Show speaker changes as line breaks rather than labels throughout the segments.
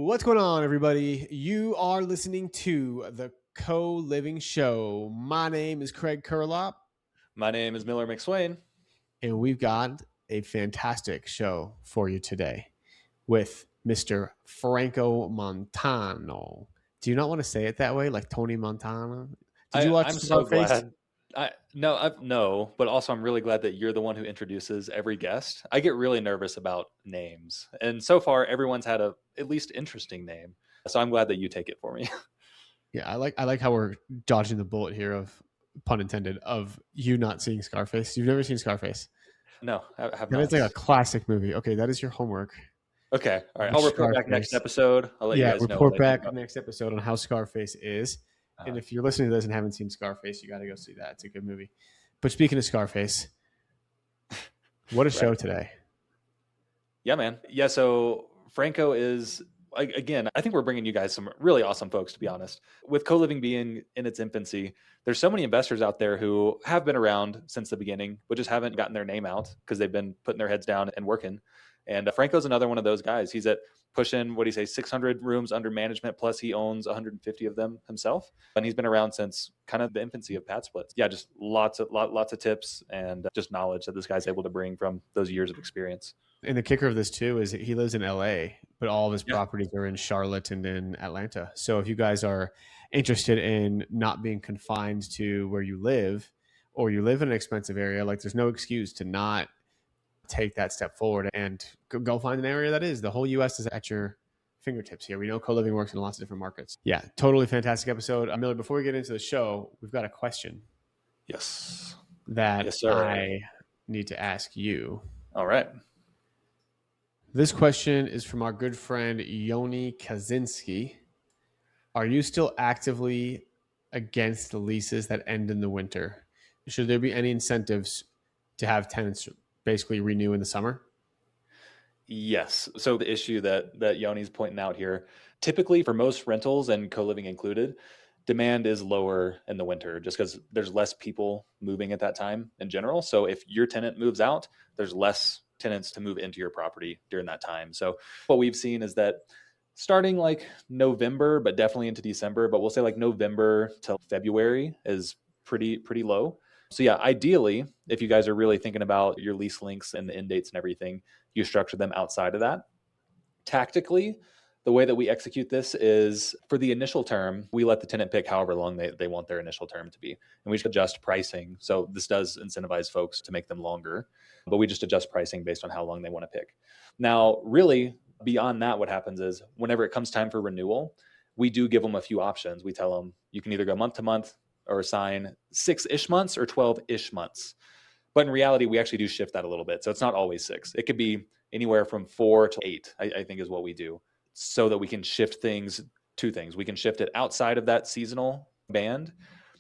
What's going on, everybody? You are listening to the CoLiving Show. My name is Craig Curlop,
My name is Miller McSwain.
and we've got a fantastic show for you today with Mr. Franco Montano. Do you not want to say it that way, like Tony Montana? Did you watch
I'm so
Scarface?
glad. No, but also I'm really glad that you're the one who introduces every guest. I get really nervous about names, and so far everyone's had a at least interesting name. So I'm glad that you take it for me.
Yeah, I like how we're dodging the bullet here of pun intended of you not seeing Scarface. You've never seen Scarface.
No, I have
That is
not.
like a classic movie. Okay, that is your homework.
Okay, all right. I'll
Watch
report back next
Scarface.
episode. I'll let you
Yeah,
guys know what
report
I think
back
about.
next episode on how Scarface is. And
Uh,
if you're listening to this and haven't seen Scarface, you got to go see that. It's a good movie. But speaking of Scarface, what a show
right.
today.
Yeah, man. Yeah, so Franco is again, I think we're bringing you guys some really awesome folks, to be honest. With co-living being in its infancy, there's so many investors out there who have been around since the beginning, but just haven't gotten their name out because they've been putting their heads down and working. And Franco's another one of those guys. He's at pushing, what do you say, 600 rooms under management, plus he owns 150 of them himself. And he's been around since kind of the infancy of pad splits. Yeah, just lots of tips and just knowledge that this guy's able to bring from those years of experience.
And the kicker of this too is he lives in LA, but all of his
Yeah.
properties are in Charlotte and in Atlanta. So if you guys are interested in not being confined to where you live, or you live in an expensive area, like there's no excuse to not take that step forward and go find an area that is. The whole US is at your fingertips here. We know co-living works in lots of different markets. Yeah, totally fantastic episode. Miller, before we get into the show, we've got a question
Yes.
that
Yes, sir.
I need to ask you.
All right.
This question is from our good friend Yoni Kaczynski. Are you still actively against the leases that end in the winter? Should there be any incentives to have tenants basically renew in the summer?
Yes. So the issue that Yoni's pointing out here, typically for most rentals and co-living included, demand is lower in the winter just because there's less people moving at that time in general. So if your tenant moves out, there's less tenants to move into your property during that time. So what we've seen is that starting like November, but definitely into December, but we'll say like November till February is pretty low. So yeah, ideally, if you guys are really thinking about your lease links and the end dates and everything, you structure them outside of that. Tactically, the way that we execute this is for the initial term, we let the tenant pick however long they want their initial term to be. And we just adjust pricing. So this does incentivize folks to make them longer, but we just adjust pricing based on how long they want to pick. Now, really, beyond that, what happens is whenever it comes time for renewal, we do give them a few options. We tell them you can either go month to month or assign 6-ish months or 12-ish months. But in reality, we actually do shift that a little bit. So it's not always 6. It could be anywhere from 4 to 8, I think is what we do, so that we can shift things, two things. We can shift it outside of that seasonal band,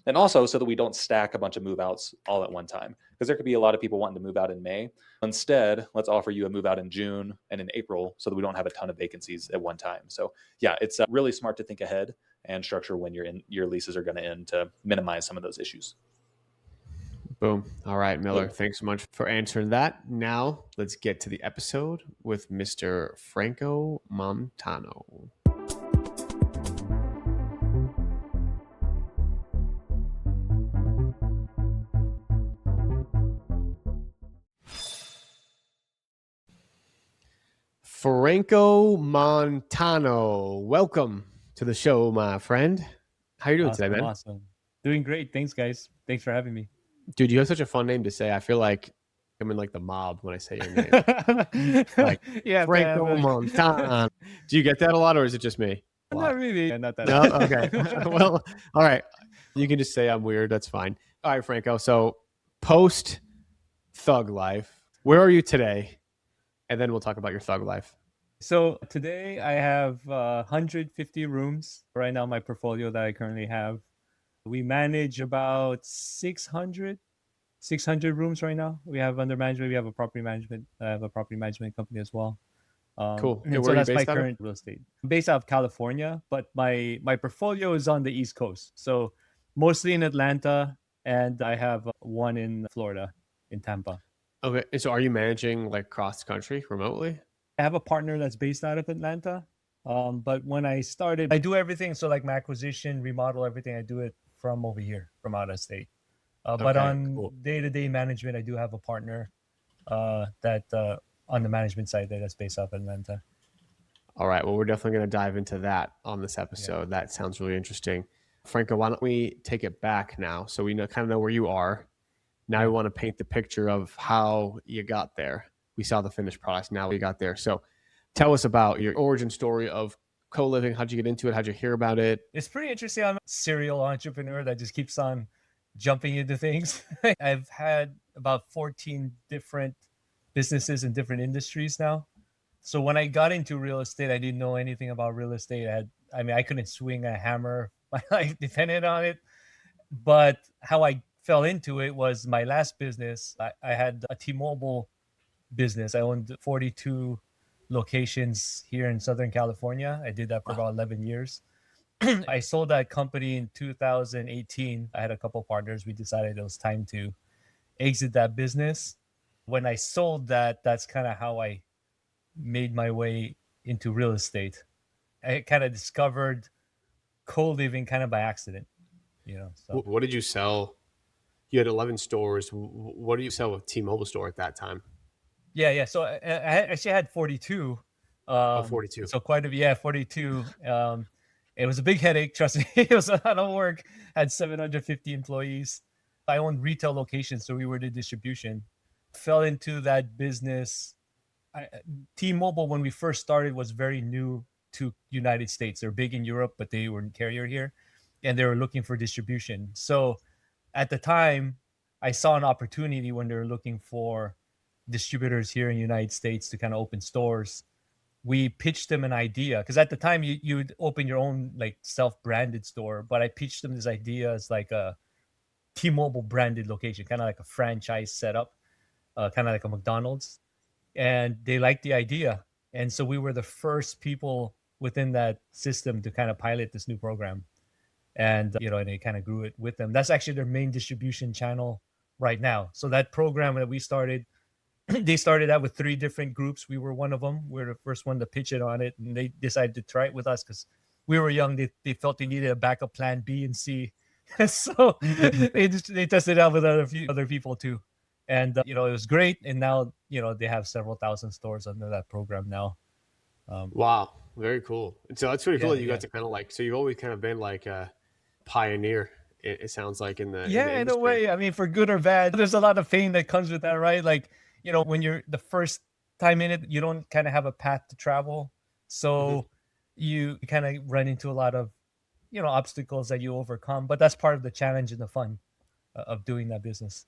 and also so that we don't stack a bunch of move outs all at one time. Because there could be a lot of people wanting to move out in May. Instead, let's offer you a move out in June and in April so that we don't have a ton of vacancies at one time. So yeah, it's really smart to think ahead and structure when your leases are going to end to minimize some of those issues.
Boom. All right, Miller.
Boom.
Thanks so much for answering that. Now, let's get to the episode with Mr. Franco Montano. Franco Montano, welcome to the show, my friend. How you doing today, man?
Awesome. Doing great. Thanks, guys. Thanks for having me.
Dude, you have such a fun name to say. I feel like I'm in like the mob when I say your name. Like
yeah,
Franco Montano. Do you get that a lot, or is it just me?
Not really. Not that.
No? Okay. Well, all right. You can just say I'm weird. That's fine. All right, Franco. So post thug life, where are you today? And then we'll talk about your thug life.
So today I have 150 rooms right now. My portfolio that I currently have, we manage about 600 rooms right now. We have under management. We have a property management. I have a property management company as well.
Cool. And
And
where
so
are you
that's my
based out of?
current real estate. I'm based out of California, but my portfolio is on the East Coast. So mostly in Atlanta, and I have one in Florida, in Tampa.
Okay. And so are you managing like cross country remotely?
I have a partner that's based out of Atlanta. But when I started, I do everything. So like my acquisition, remodel, everything, I do it from over here, from out of state. But
Okay,
on
cool.
day-to-day management, I do have a partner that on the management side that's based out of Atlanta.
All right. Well, we're definitely going to dive into that on this
Yeah.
episode. That sounds really interesting. Franco, why don't we take it back now? So we kind of know where you are. Now we
Yeah.
want to paint the picture of how you got there. We saw the finished product. Now we got there. So tell us about your origin story of co-living. How'd you get into it? How'd you hear about it?
It's pretty interesting. I'm a serial entrepreneur that just keeps on jumping into things. I've had about 14 different businesses in different industries now. So when I got into real estate, I didn't know anything about real estate. I couldn't swing a hammer. My life depended on it. But how I fell into it was my last business. I had a T-Mobile business. I owned 42 locations here in Southern California. I did that for about 11 years. I sold that company in 2018. I had a couple partners. We decided it was time to exit that business. When I sold that, that's kind of how I made my way into real estate. I kind of discovered co-living kind of by accident, so
What did you sell? You had 11 stores. What do you sell with T-Mobile store at that time?
yeah. So I actually had 42.
Oh, 42.
So quite a bit. Yeah, 42. It was a big headache. Trust me, it was a lot of work. Had 750 employees. I owned retail locations, so we were the distribution. Fell into that business. T-Mobile, when we first started, was very new to United States. They're big in Europe, but they weren't carrier here, and they were looking for distribution. So at the time, I saw an opportunity when they were looking for distributors here in the United States to kind of open stores. We pitched them an idea because at the time you'd open your own like self-branded store, but I pitched them this idea as like a T-Mobile branded location, kind of like a franchise setup, kind of like a McDonald's, and they liked the idea. And so we were the first people within that system to kind of pilot this new program, and and they kind of grew it with them. That's actually their main distribution channel right now. So that program that we started, they started out with 3 different groups. We were one of them. We were the first one to pitch it on it, and they decided to try it with us because we were young. They felt they needed a backup plan B and C, so they tested it out with other people too, and it was great. And now they have several thousand stores under that program now.
Wow, very cool. And so that's pretty cool
Yeah,
that you got
yeah.
to kind of like. So you've always kind of been like a pioneer. It sounds like in the
Yeah, in a
industry.
way. I mean, for good or bad, there's a lot of pain that comes with that, right? Like, when you're the first time in it, you don't kind of have a path to travel.
Hmm.
So you kind of run into a lot of, obstacles that you overcome. But that's part of the challenge and the fun of doing that business.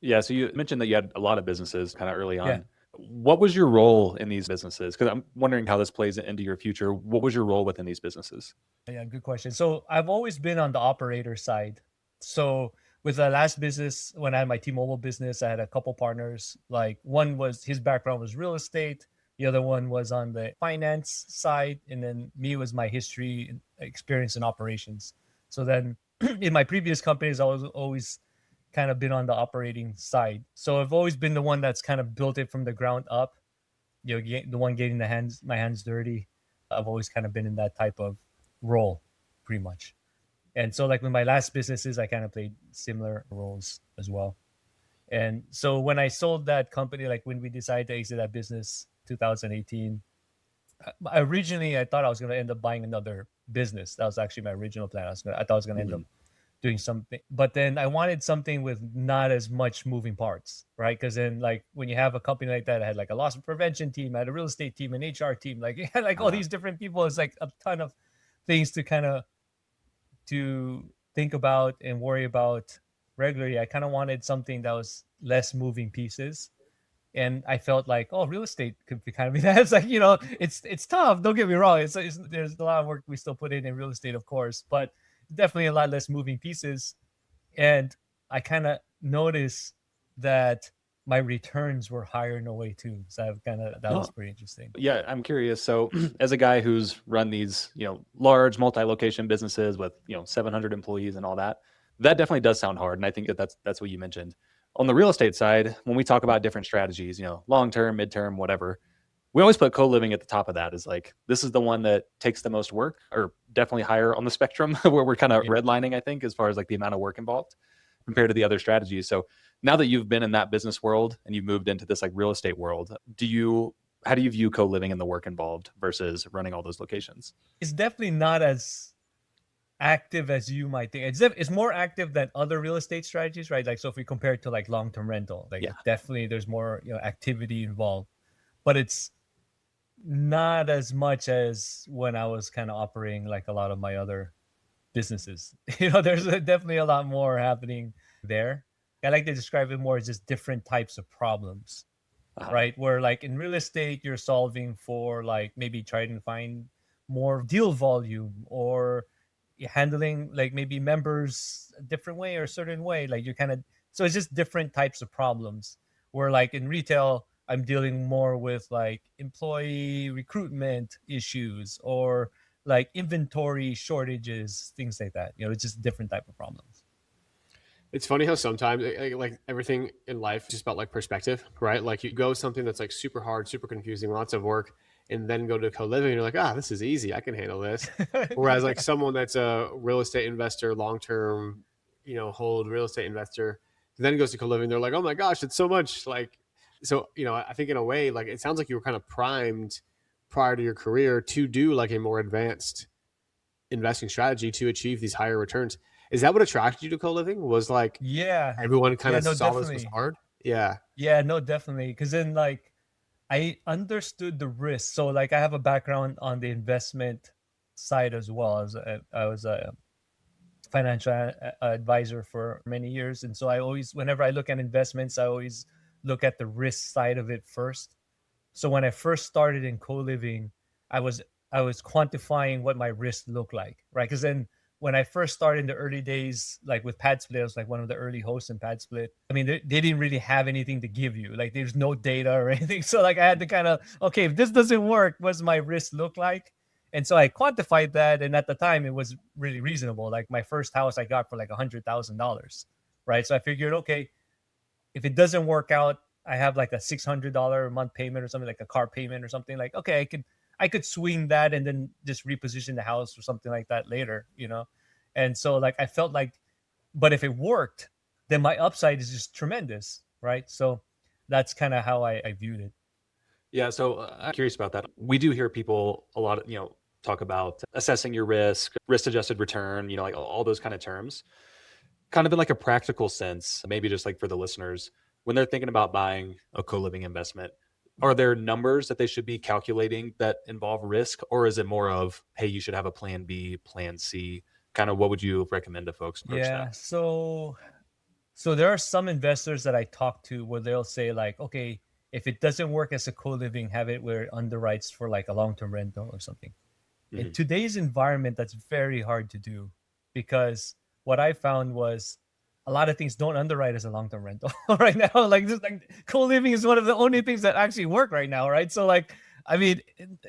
Yeah, so you mentioned that you had a lot of businesses kind of early
Yeah.
on. What was your role in these businesses? Because I'm wondering how this plays into your future. What was your role within these businesses?
Yeah, good question. So I've always been on the operator side. So with the last business, when I had my T-Mobile business, I had a couple partners. Like one was his background was real estate. The other one was on the finance side, and then me was my history and experience in operations. So then in my previous companies, I was always kind of been on the operating side. So I've always been the one that's kind of built it from the ground up. The one getting my hands dirty. I've always kind of been in that type of role, pretty much. And so, like with my last businesses, I kind of played similar roles as well. And so when I sold that company, like when we decided to exit that business, 2018, originally I thought I was going to end up buying another business. That was actually my original plan. I thought I was going to end up
Mhm.
doing something, but then I wanted something with not as much moving parts, right? Because then, like when you have a company like that, I had like a loss prevention team, I had a real estate team, an HR team, like it had like all
Uh,
these different people. It's like a ton of things to kind of to think about and worry about regularly. I kind of wanted something that was less moving pieces. And I felt like, oh, real estate could be kind of be that. It's like, it's tough. Don't get me wrong. There's a lot of work we still put in real estate, of course, but definitely a lot less moving pieces. And I kind of noticed that my returns were higher in a way too. So that was
oh,
pretty interesting.
yeah, I'm curious. So, as a guy who's run these, large multi-location businesses with, 700 employees and all that, that definitely does sound hard. And I think that that's what you mentioned. On the real estate side, when we talk about different strategies, long term, midterm, whatever, we always put co-living at the top of that. Is like, this is the one that takes the most work, or definitely higher on the spectrum where we're kind of
Yeah.
redlining, I think, as far as like the amount of work involved compared to the other strategies. So now that you've been in that business world and you've moved into this like real estate world, how do you view co-living and the work involved versus running all those locations?
It's definitely not as active as you might think. It's more active than other real estate strategies, right? Like, so if we compare it to like long-term rental, like
Yeah.
definitely there's more, activity involved, but it's not as much as when I was kind of operating like a lot of my other businesses. There's definitely a lot more happening there. I like to describe it more as just different types of problems, right? Where like in real estate, you're solving for like maybe trying to find more deal volume, or you're handling like maybe members a different way or a certain way. Like you're kind of, so it's just different types of problems. Where like in retail, I'm dealing more with like employee recruitment issues, or like inventory shortages, things like that. It's just different type of problems.
It's funny how sometimes like everything in life is just about like perspective, right? Like you go something that's like super hard, super confusing, lots of work, and then go to co-living and you're like, ah, this is easy. I can handle this. Whereas like someone that's a real estate investor, long-term, hold real estate investor, then goes to co-living, they're like, oh my gosh, it's so much like, so, I think in a way, like it sounds like you were kind of primed prior to your career to do like a more advanced investing strategy to achieve these higher returns. Is that what attracted you to co-living? Was like
Yeah.
everyone kind
Yeah,
of
no,
saw this was
definitely.
hard? Yeah.
Yeah, no, definitely. Because then, like, I understood the risk. So, like, I have a background on the investment side as well. I was a financial advisor for many years, and so I always, whenever I look at investments, I always look at the risk side of it first. So when I first started in co-living, I was I was quantifying what my risk looked like, right? Because then when I first started in the early days, like with Pad Split, I was like one of the early hosts in Pad Split. I mean, they didn't really have anything to give you. Like there's no data or anything. So like I had to kind of, okay, if this doesn't work, what's my risk look like? And so I quantified that, and at the time it was really reasonable. Like my first house I got for like $100,000, right? So I figured, okay, if it doesn't work out, I have like a $600 a month payment or something, like a car payment or something. Like, okay, I could swing that and then just reposition the house or something like that later. And so like I felt like, but if it worked, then my upside is just tremendous, right? So that's kind of how I viewed it.
Yeah, so I'm curious about that. We do hear people a lot, talk about assessing your risk adjusted return, like all those kind of terms. Kind of in like a practical sense, maybe just like for the listeners, when they're thinking about buying a co-living investment, are there numbers that they should be calculating that involve risk, or is it more of, hey, you should have a plan B, plan C? Kind of what would you recommend to folks approach that?
Yeah. So there are some investors that I talk to where they'll say like, okay, if it doesn't work as a co-living, have it where it underwrites for like a long-term rental or something. In
Mhm.
today's environment, that's very hard to do, because what I found was a lot of things don't underwrite as a long-term rental right now. Like just like co-living is one of the only things that actually work right now, right? So like, I mean,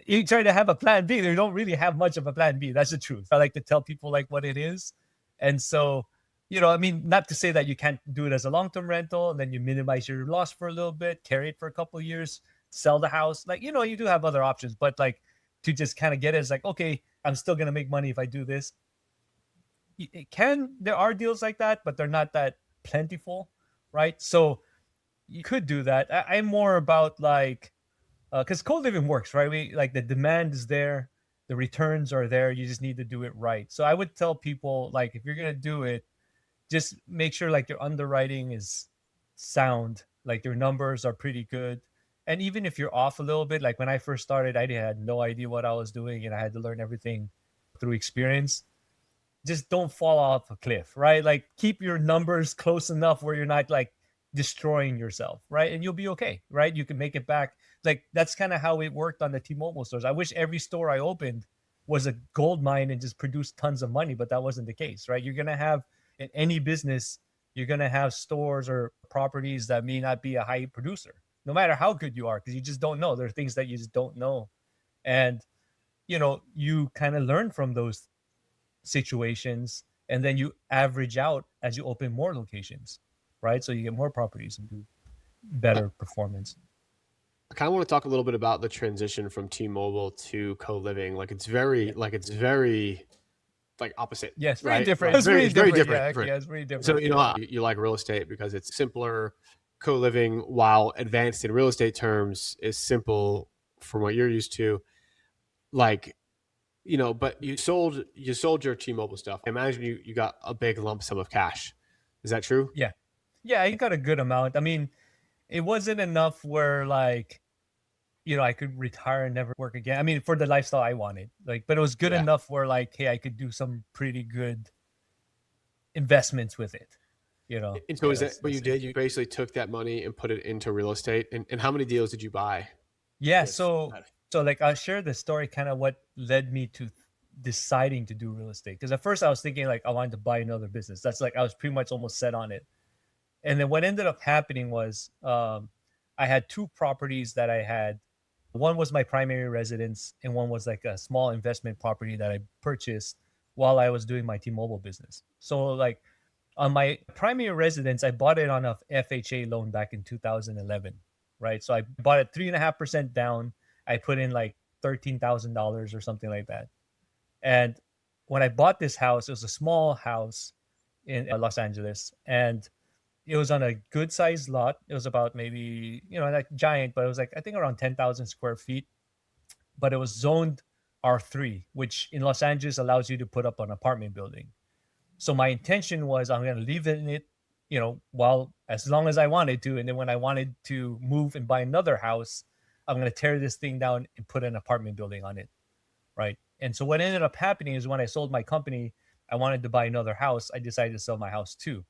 you try to have a plan B, they don't really have much of a plan B. That's the truth. I like to tell people like what it is. And so, I mean, not to say that you can't do it as a long-term rental and then you minimize your loss for a little bit, carry it for a couple of years, sell the house. Like, you do have other options, but like to just kind of get it as like, okay, I'm still gonna make money if I do this. There are deals like that, but they're not that plentiful, right? So you could do that. I'm more about like, because co-living works, right? We like the demand is there, the returns are there. You just need to do it right. So I would tell people like, if you're gonna do it, just make sure like your underwriting is sound, like your numbers are pretty good. And even if you're off a little bit, like when I first started, I had no idea what I was doing and I had to learn everything through experience. Just don't fall off a cliff, right? Like keep your numbers close enough where you're not like destroying yourself, right? And you'll be okay, right? You can make it back. Like that's kind of how it worked on the T-Mobile stores. I wish every store I opened was a gold mine and just produced tons of money, but that wasn't the case, right? You're gonna have in any business, you're gonna have stores or properties that may not be a high producer, no matter how good you are, because you just don't know. There are things that you just don't know, and you kind of learn from those situations, and then you average out as you open more locations, right? So you get more properties and do better performance.
I kind of want to talk a little bit about the transition from T-Mobile to co-living. It's very opposite,
Yeah, it's very
right?
different. It's
Very,
very
it's very
different.
different.
Yeah,
Different.
yeah, it's very
So,
different.
you like real estate because it's simpler. Co-living, while advanced in real estate terms, is simple from what you're used to. But you sold your T-Mobile stuff. I imagine you got a big lump sum of cash. Is that true?
Yeah, yeah, I got a good amount. I mean, it wasn't enough where like, I could retire and never work again. I mean, for the lifestyle I wanted, but it was good
Yeah.
enough where like, hey, I could do some pretty good investments with it.
And so
Yeah,
is that what you
it.
did? You basically took that money and put it into real estate. And how many deals did you buy?
Yeah,
With that?
so like I'll share the story, kind of what led me to deciding to do real estate. Because at first I was thinking like I wanted to buy another business. That's like I was pretty much almost set on it. And then what ended up happening was I had two properties that I had. One was my primary residence, and one was like a small investment property that I purchased while I was doing my T-Mobile business. So like on my primary residence, I bought it on a FHA loan back in 2011, right? So I bought it 3.5% down. I put in like $13,000 or something like that. And when I bought this house, it was a small house in Los Angeles, and it was on a good sized lot. It was about maybe, like giant, but it was like, I think around 10,000 square feet, but it was zoned R3, which in Los Angeles allows you to put up an apartment building. So my intention was I'm going to leave it in it, while as long as I wanted to. And then when I wanted to move and buy another house, I'm going to tear this thing down and put an apartment building on it. Right. And so what ended up happening is when I sold my company, I wanted to buy another house. I decided to sell my house too.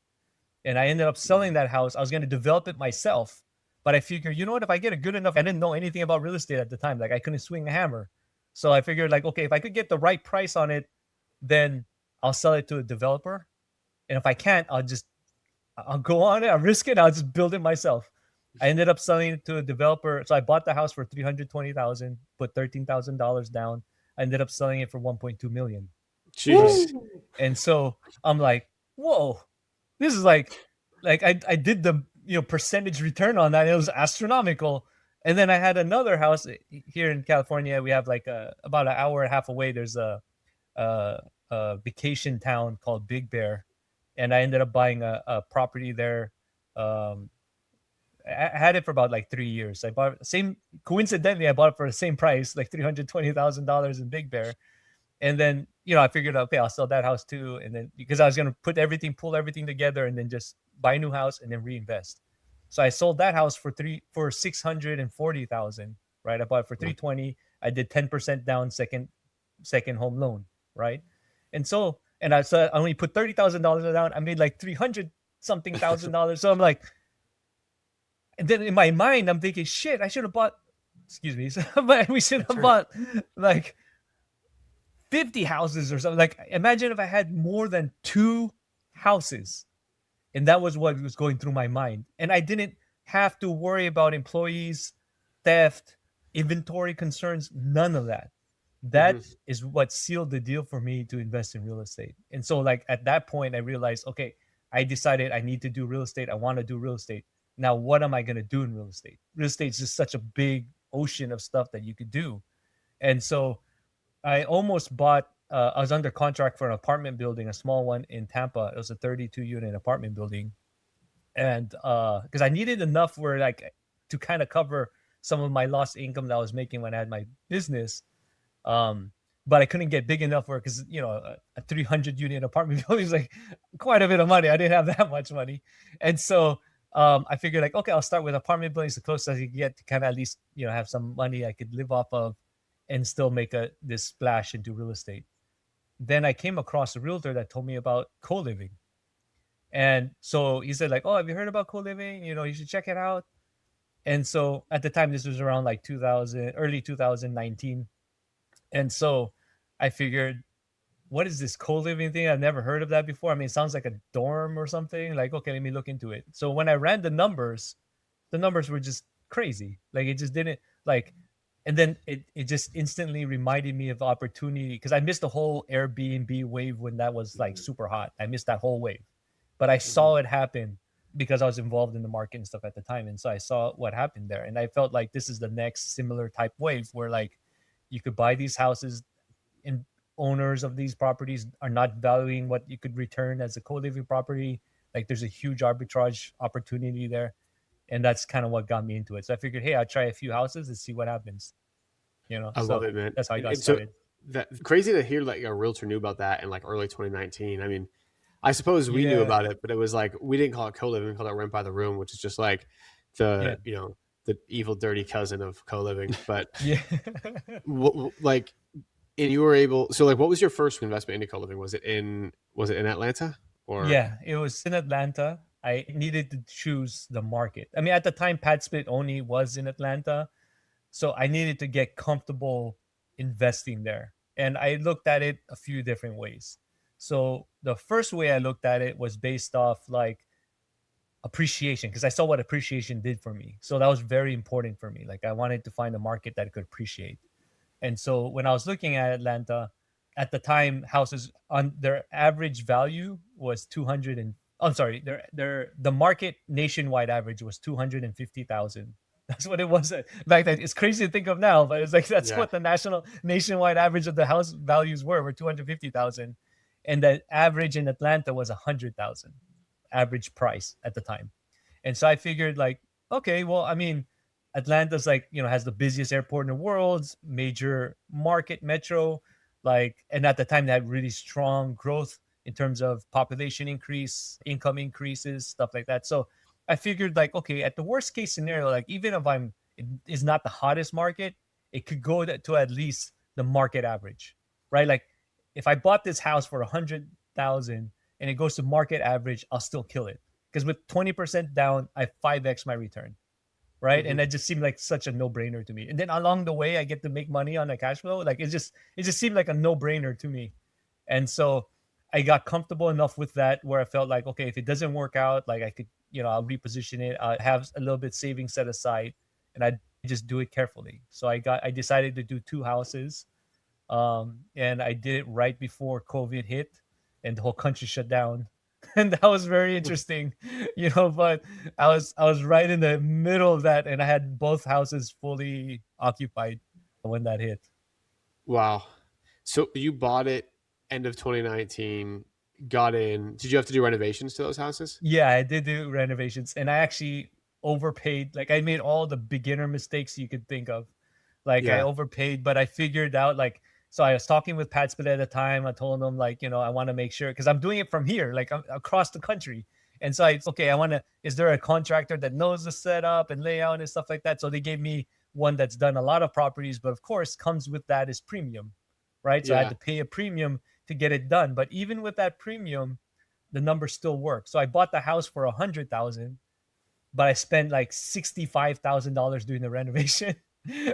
And I ended up selling that house. I was going to develop it myself, but I figured, you know what, if I get a good enough, I didn't know anything about real estate at the time. Like I couldn't swing a hammer. So I figured like, okay, if I could get the right price on it, then I'll sell it to a developer. And if I can't, I'll go on it. I'll risk it. I'll just build it myself. I ended up selling it to a developer. So I bought the house for $320,000, put $13,000 down. I ended up selling it for $1.2 million.
Jeez.
And so I'm like, whoa, this is like I did the percentage return on that. It was astronomical. And then I had another house here in California. We have like about an hour and a half away. There's a vacation town called Big Bear, and I ended up buying a property there. I had it for about like 3 years. I bought it, coincidentally, I bought it for the same price, like $320,000 in Big Bear. And then, I figured, okay, I'll sell that house too. And then because I was going to pull everything together and then just buy a new house and then reinvest. So I sold that house for 640,000, right? I bought it for 320. I did 10% down second home loan, right? And so, I only put $30,000 down. I made like 300 something $1,000. So I'm like, and then in my mind, I'm thinking, shit, I should have bought, excuse me, we should have bought like 50 houses or something. Like, imagine if I had more than 2 houses. And that was what was going through my mind. And I didn't have to worry about employees, theft, inventory concerns, none of that. That is what sealed the deal for me to invest in real estate. And so, like, at that point, I realized, okay, I decided I need to do real estate. I want to do real estate. Now, what am I going to do in real estate? Real estate is just such a big ocean of stuff that you could do. And so I almost bought, I was under contract for an apartment building, a small one in Tampa. It was a 32 unit apartment building. And because I needed enough where like to kind of cover some of my lost income that I was making when I had my business. But I couldn't get big enough for, because, a 300 unit apartment building is like quite a bit of money. I didn't have that much money. And so I figured like, okay, I'll start with apartment buildings, the closest I could get to kind of at least, have some money I could live off of and still make this splash into real estate. Then I came across a realtor that told me about CoLiving. And so he said like, oh, have you heard about CoLiving? You should check it out. And so at the time, this was around like early 2019. And so I figured, what is this CoLiving thing? I've never heard of that before. I mean, it sounds like a dorm or something. Like, okay, let me look into it. So when I ran the numbers were just crazy. Like, it just didn't like, and then it just instantly reminded me of opportunity, because I missed the whole Airbnb wave when that was like super hot. I missed that whole wave, but I saw it happen because I was involved in the market and stuff at the time. And so I saw what happened there. And I felt like this is the next similar type wave where like you could buy these houses and owners of these properties are not valuing what you could return as a co-living property. Like there's a huge arbitrage opportunity there. And that's kind of what got me into it. So I figured, hey, I'll try a few houses and see what happens.
I love it, man.
That's how I got
And
started.
So that crazy to hear like a realtor knew about that in like early 2019. I mean, I suppose we knew about it, but it was like we didn't call it co-living, we called it rent by the room, which is just like the the evil dirty cousin of co-living. But like, and you were able. So like, what was your first investment into co-living? Was it in Atlanta or?
Yeah, it was in Atlanta. I needed to choose the market. I mean, at the time, Pad Split only was in Atlanta, so I needed to get comfortable investing there. And I looked at it a few different ways. So the first way I looked at it was based off like appreciation, because I saw what appreciation did for me. So that was very important for me. Like I wanted to find a market that could appreciate. And so when I was looking at Atlanta, at the time, houses on their average value was 200 and I'm sorry, the market nationwide average was 250,000. That's what it was back then. It's crazy to think of now, but it's like that's what the nationwide average of the house values were 250,000, and the average in Atlanta was 100,000 average price at the time. And so I figured like, okay, well, I mean, Atlanta's like, has the busiest airport in the world, major market metro, like, and at the time they had really strong growth in terms of population increase, income increases, stuff like that. So I figured like, okay, at the worst case scenario, like even if it is not the hottest market, it could go to at least the market average, right? Like if I bought this house for 100,000 and it goes to market average, I'll still kill it. Because with 20% down, I 5x my return, right? Mm-hmm. And that just seemed like such a no-brainer to me. And then along the way, I get to make money on the cash flow. Like it just seemed like a no-brainer to me. And so I got comfortable enough with that where I felt like, okay, if it doesn't work out, like I could, I'll reposition it. I'll have a little bit savings set aside, and I just do it carefully. So I decided to do 2 houses, and I did it right before COVID hit, and the whole country shut down. And that was very interesting, but I was right in the middle of that, and I had both houses fully occupied when that hit.
Wow. So you bought it end of 2019, got in. Did you have to do renovations to those houses?
Yeah, I did do renovations, and I actually overpaid. Like I made all the beginner mistakes you could think of. Like I overpaid, but I figured out like, so I was talking with Pat Spit at the time. I told him like, I want to make sure, because I'm doing it from here, like across the country. And so is there a contractor that knows the setup and layout and stuff like that? So they gave me one that's done a lot of properties, but of course comes with that is premium, right? So I had to pay a premium to get it done. But even with that premium, the numbers still work. So I bought the house for 100,000, but I spent like $65,000 doing the renovation.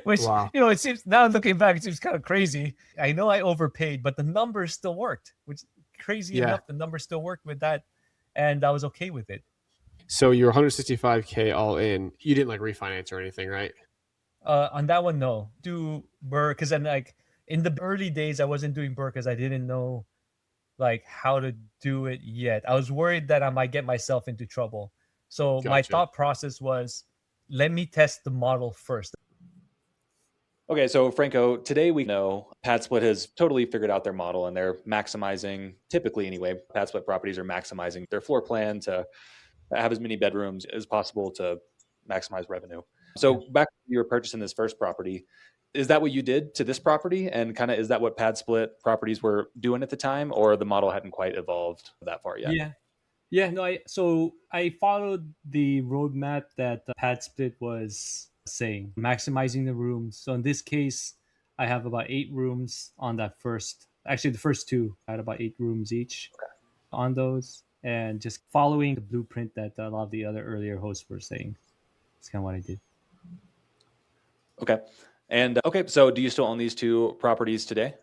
Which, it seems, now looking back, it seems kind of crazy. I know I overpaid, but the numbers still worked, which crazy enough, the numbers still worked with that. And I was okay with it.
So you're 165K all in. You didn't like refinance or anything, right?
On that one, no. Do BRRRR, because then like in the early days, I wasn't doing BRRRR because I didn't know like how to do it yet. I was worried that I might get myself into trouble. So my thought process was, let me test the model first.
Okay, so Franco, today we know Pad Split has totally figured out their model, and they're maximizing, typically anyway, Pad Split properties are maximizing their floor plan to have as many bedrooms as possible to maximize revenue. So back when you were purchasing this first property, is that what you did to this property? And kind of, is that what Pad Split properties were doing at the time, or the model hadn't quite evolved that far yet?
Yeah, no, I followed the roadmap that Pad Split was saying, maximizing the rooms. So in this case, I have about 8 rooms on that the first 2 I had about 8 rooms each on those, and just following the blueprint that a lot of the other earlier hosts were saying. That's kind of what I did. Okay.
And so do you still own these 2 properties today?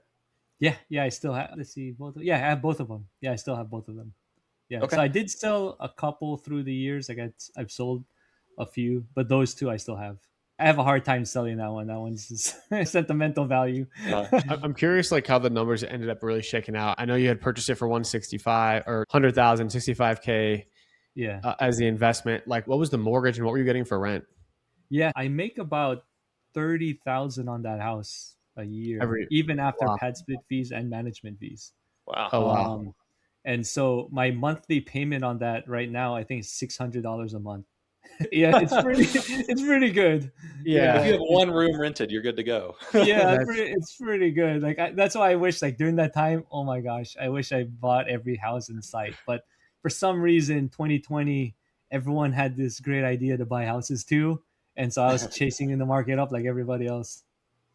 Yeah, I still have, let's see, both. Yeah, I have both of them. Yeah, I still have both of them. Yeah. Okay. So I did sell a couple through the years. I've sold a few, but those 2 I still have. I have a hard time selling that one. That one's sentimental value.
I'm curious, like how the numbers ended up really shaking out. I know you had purchased it for 165 or 100,000, 65K,
Yeah.
as the investment. Like, what was the mortgage and what were you getting for rent
Yeah. I make about 30,000 on that house a year,
every?
even after
Wow.
pad split fees and management fees.
Wow.
Oh wow.
Um, and so my monthly payment on that right now, I think is $600 a month. Yeah, it's pretty good.
If
Yeah,
you
Yeah,
have one room rented, you're good to go.
yeah,
that's
it's pretty good. Like that's why I wish like during that time, oh my gosh, I wish I bought every house in sight. But for some reason, 2020, everyone had this great idea to buy houses too, and so I was chasing in the market up like everybody else.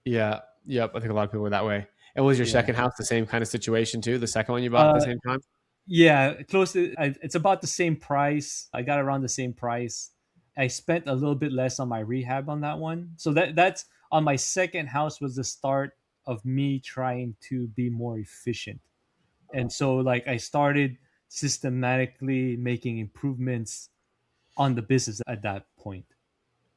yeah, yep. I think a lot of people were that way. And was your
Yeah.
second house the same kind of situation too? The second one you bought at the
Uh,
same time?
yeah, close to. It's about the same price. I got around the same price. I spent a little bit less on my rehab on that one. So that's on my second house was the start of me trying to be more efficient. And so like I started systematically making improvements on the business at that point.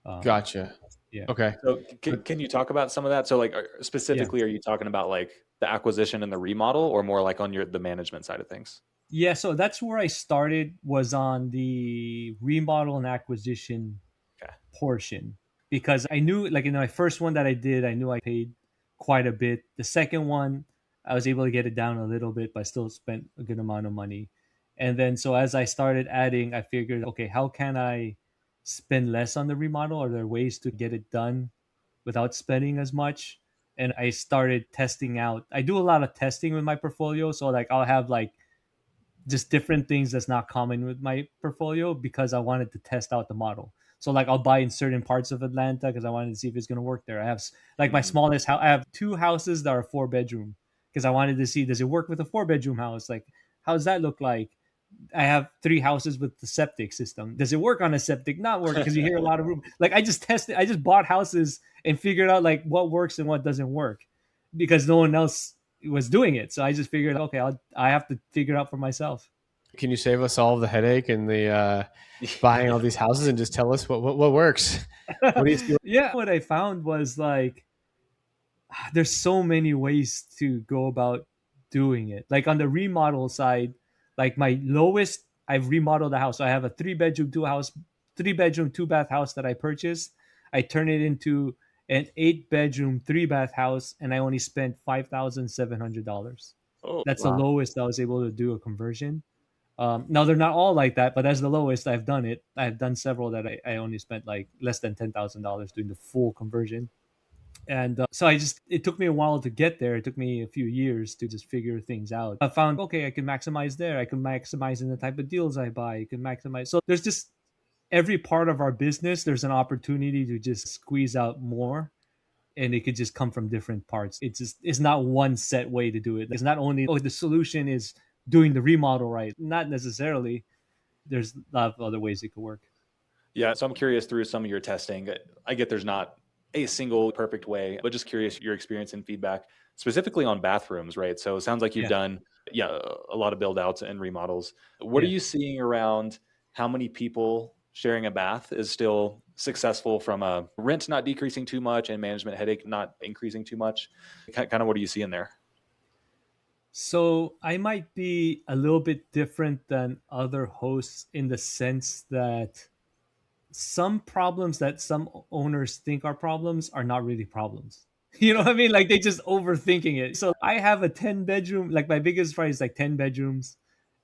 Um,
Gotcha.
yeah,
Okay.
So
But
can you talk about some of that? So like
yeah,
specifically, are you talking about like the acquisition and the remodel, or more like on the management side of things?
yeah. So that's where I started was on the remodel and acquisition
Okay.
portion because I knew like in my first one that I did, I knew I paid quite a bit. The second one, I was able to get it down a little bit, but I still spent a good amount of money. And then so as I started adding, I figured, okay, how can I spend less on the remodel? Are there ways to get it done without spending as much? And I started testing out. I do a lot of testing with my portfolio. So like I'll have like just different things that's not common with my portfolio because I wanted to test out the model. So like I'll buy in certain parts of Atlanta because I wanted to see if it's going to work there. I have like my
Mhm.
smallest house. I have two houses that are 4 bedroom because I wanted to see does it work with a 4 bedroom house? Like how does that look like? I have three houses with the septic system. Does it work on a septic? Not work because you hear a lot of room. Like I just tested. I just bought houses and figured out like what works and what doesn't work because no one else was doing it. So I just figured, okay, I have to figure it out for myself.
can you save us all the headache and the buying all
Yeah.
these houses and just tell us what works? What do you see?
Yeah, what I found was like there's so many ways to go about doing it. Like on the remodel side, like my lowest, I've remodeled a house. So I have a 3 bedroom, 3 bedroom, 2 bath house that I purchased. I turned it into an 8 bedroom, 3 bath house, and I only spent $5,700.
Oh,
That's the
Wow.
lowest I was able to do a conversion. Now they're not all like that, but that's the lowest I've done it. I've done several that I only spent like less than $10,000 doing the full conversion. And so it took me a while to get there. It took me a few years to just figure things out. I found, okay, I can maximize there. I can maximize in the type of deals I buy. I can maximize. So there's just every part of our business, there's an opportunity to just squeeze out more. And it could just come from different parts. It's not one set way to do it. It's not only, oh, the solution is doing the remodel right. Not necessarily. There's a lot of other ways it could work.
yeah. So I'm curious through some of your testing. I get there's not a single perfect way, but just curious your experience and feedback specifically on bathrooms, right? So it sounds like you've
Yeah.
done, yeah, a lot of build outs and remodels. What are
Yeah.
you seeing around how many people sharing a bath is still successful from a rent not decreasing too much and management headache not increasing too much? Kind of what are you seeing there?
So I might be a little bit different than other hosts in the sense that some problems that some owners think are problems are not really problems. You know
Okay.
what I mean? Like they just overthinking it. So I have a 10 bedroom, like my biggest price is like 10 bedrooms.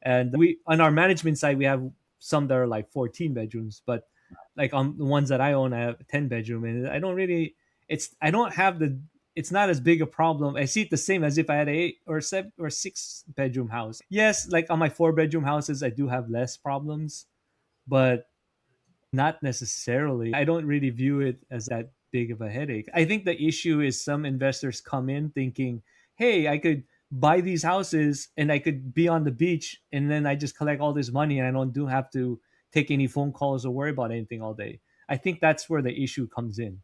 And we on our management side, we have some that are like 14 bedrooms, but like on the ones that I own, I have a 10 bedroom and I don't really I don't have the it's not as big a problem. I see it the same as if I had a 8 or 6 bedroom house. Yes, like on my 4 bedroom houses, I do have less problems, but not necessarily. I don't really view it as that big of a headache. I think the issue is some investors come in thinking, hey, I could buy these houses and I could be on the beach and then I just collect all this money and I don't do have to take any phone calls or worry about anything all day. I think that's where the issue comes in.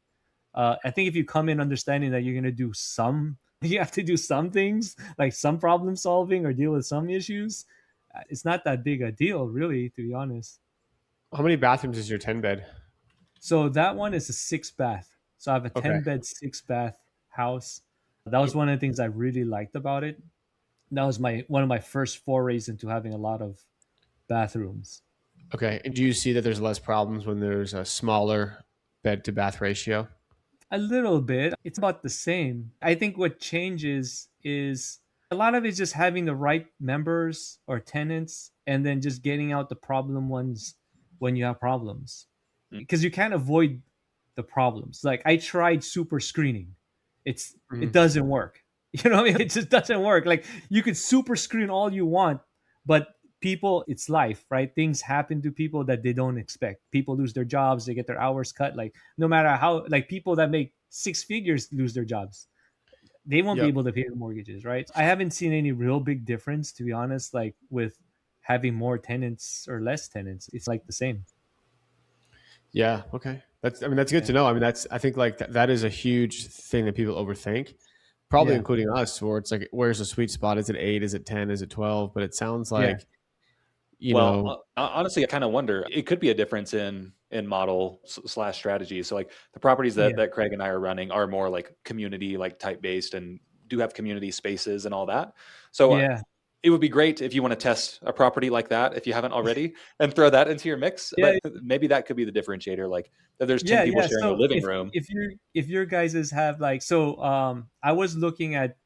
I think if you come in understanding that you're going to do some, you have to do some things like some problem solving or deal with some issues, it's not that big a deal, really, to be honest.
How many bathrooms is your 10 bed?
So that one is a 6 bath. So I have a
Okay.
10 bed, 6 bath house. That was one of the things I really liked about it. That was my one of my first forays into having a lot of bathrooms.
Okay. And do you see that there's less problems when there's a smaller bed to bath ratio?
A little bit. It's about the same. I think what changes is a lot of it's just having the right members or tenants and then just getting out the problem ones when you have problems.
Mm.
Because you can't avoid the problems. Like I tried super screening. It
Mhm.
doesn't work. You know what I mean? It just doesn't work. Like you could super screen all you want, but people, it's life, right? Things happen to people that they don't expect. People lose their jobs, they get their hours cut. Like no matter how, like people that make six figures lose their jobs, they won't be
Yep.
able to pay the mortgages, right? I haven't seen any real big difference, to be honest, like with having more tenants or less tenants. It's like the same.
Yeah. Okay. That's good
Yeah.
to know. I mean, I think like that is a huge thing that people overthink, probably
Yeah.
including us, where it's like, where's the sweet spot? Is it 8? Is it 10? Is it 12? But it sounds
Yeah.
like, you
Well,
know,
honestly, I kind of wonder. It could be a difference in model slash strategy. So, like the properties
Yeah.
that Craig and I are running are more like community, like type based, and do have community spaces and all that. So,
Yeah.
it would be great if you want to test a property like that if you haven't already, and throw that into your mix.
Yeah.
But maybe that could be the differentiator. Like if there's 10
Yeah.
people
Yeah.
sharing a
So
living room.
if your guys's have like so I was looking at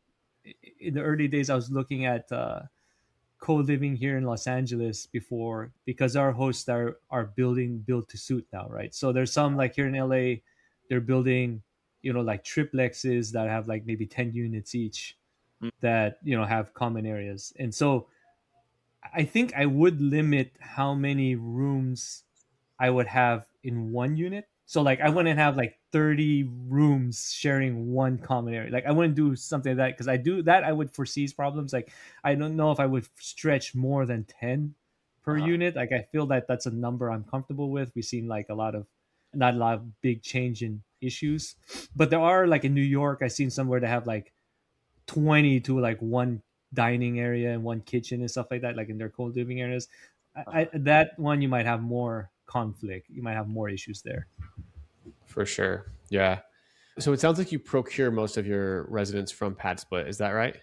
in the early days I was looking at co-living here in Los Angeles before because our hosts are building build to suit now, right? So there's some like here in LA, they're building, like triplexes that have like maybe 10 units each
Mm.
that, have common areas. And so I think I would limit how many rooms I would have in one unit. So like I wouldn't have like 30 rooms sharing one common area. Like I wouldn't do something like that because I do that I would foresee problems. Like I don't know if I would stretch more than 10 per
Uh-huh.
unit. Like I feel that that's a number I'm comfortable with. We've seen like a lot of not a lot of big change in issues. But there are like in New York, I've seen somewhere to have like 20 to like one dining area and one kitchen and stuff like that, like in their co-living areas. That one you might have more conflict. You might have more issues there.
for sure. Yeah. So it sounds like you procure most of your residents from Pad Split. Is that right?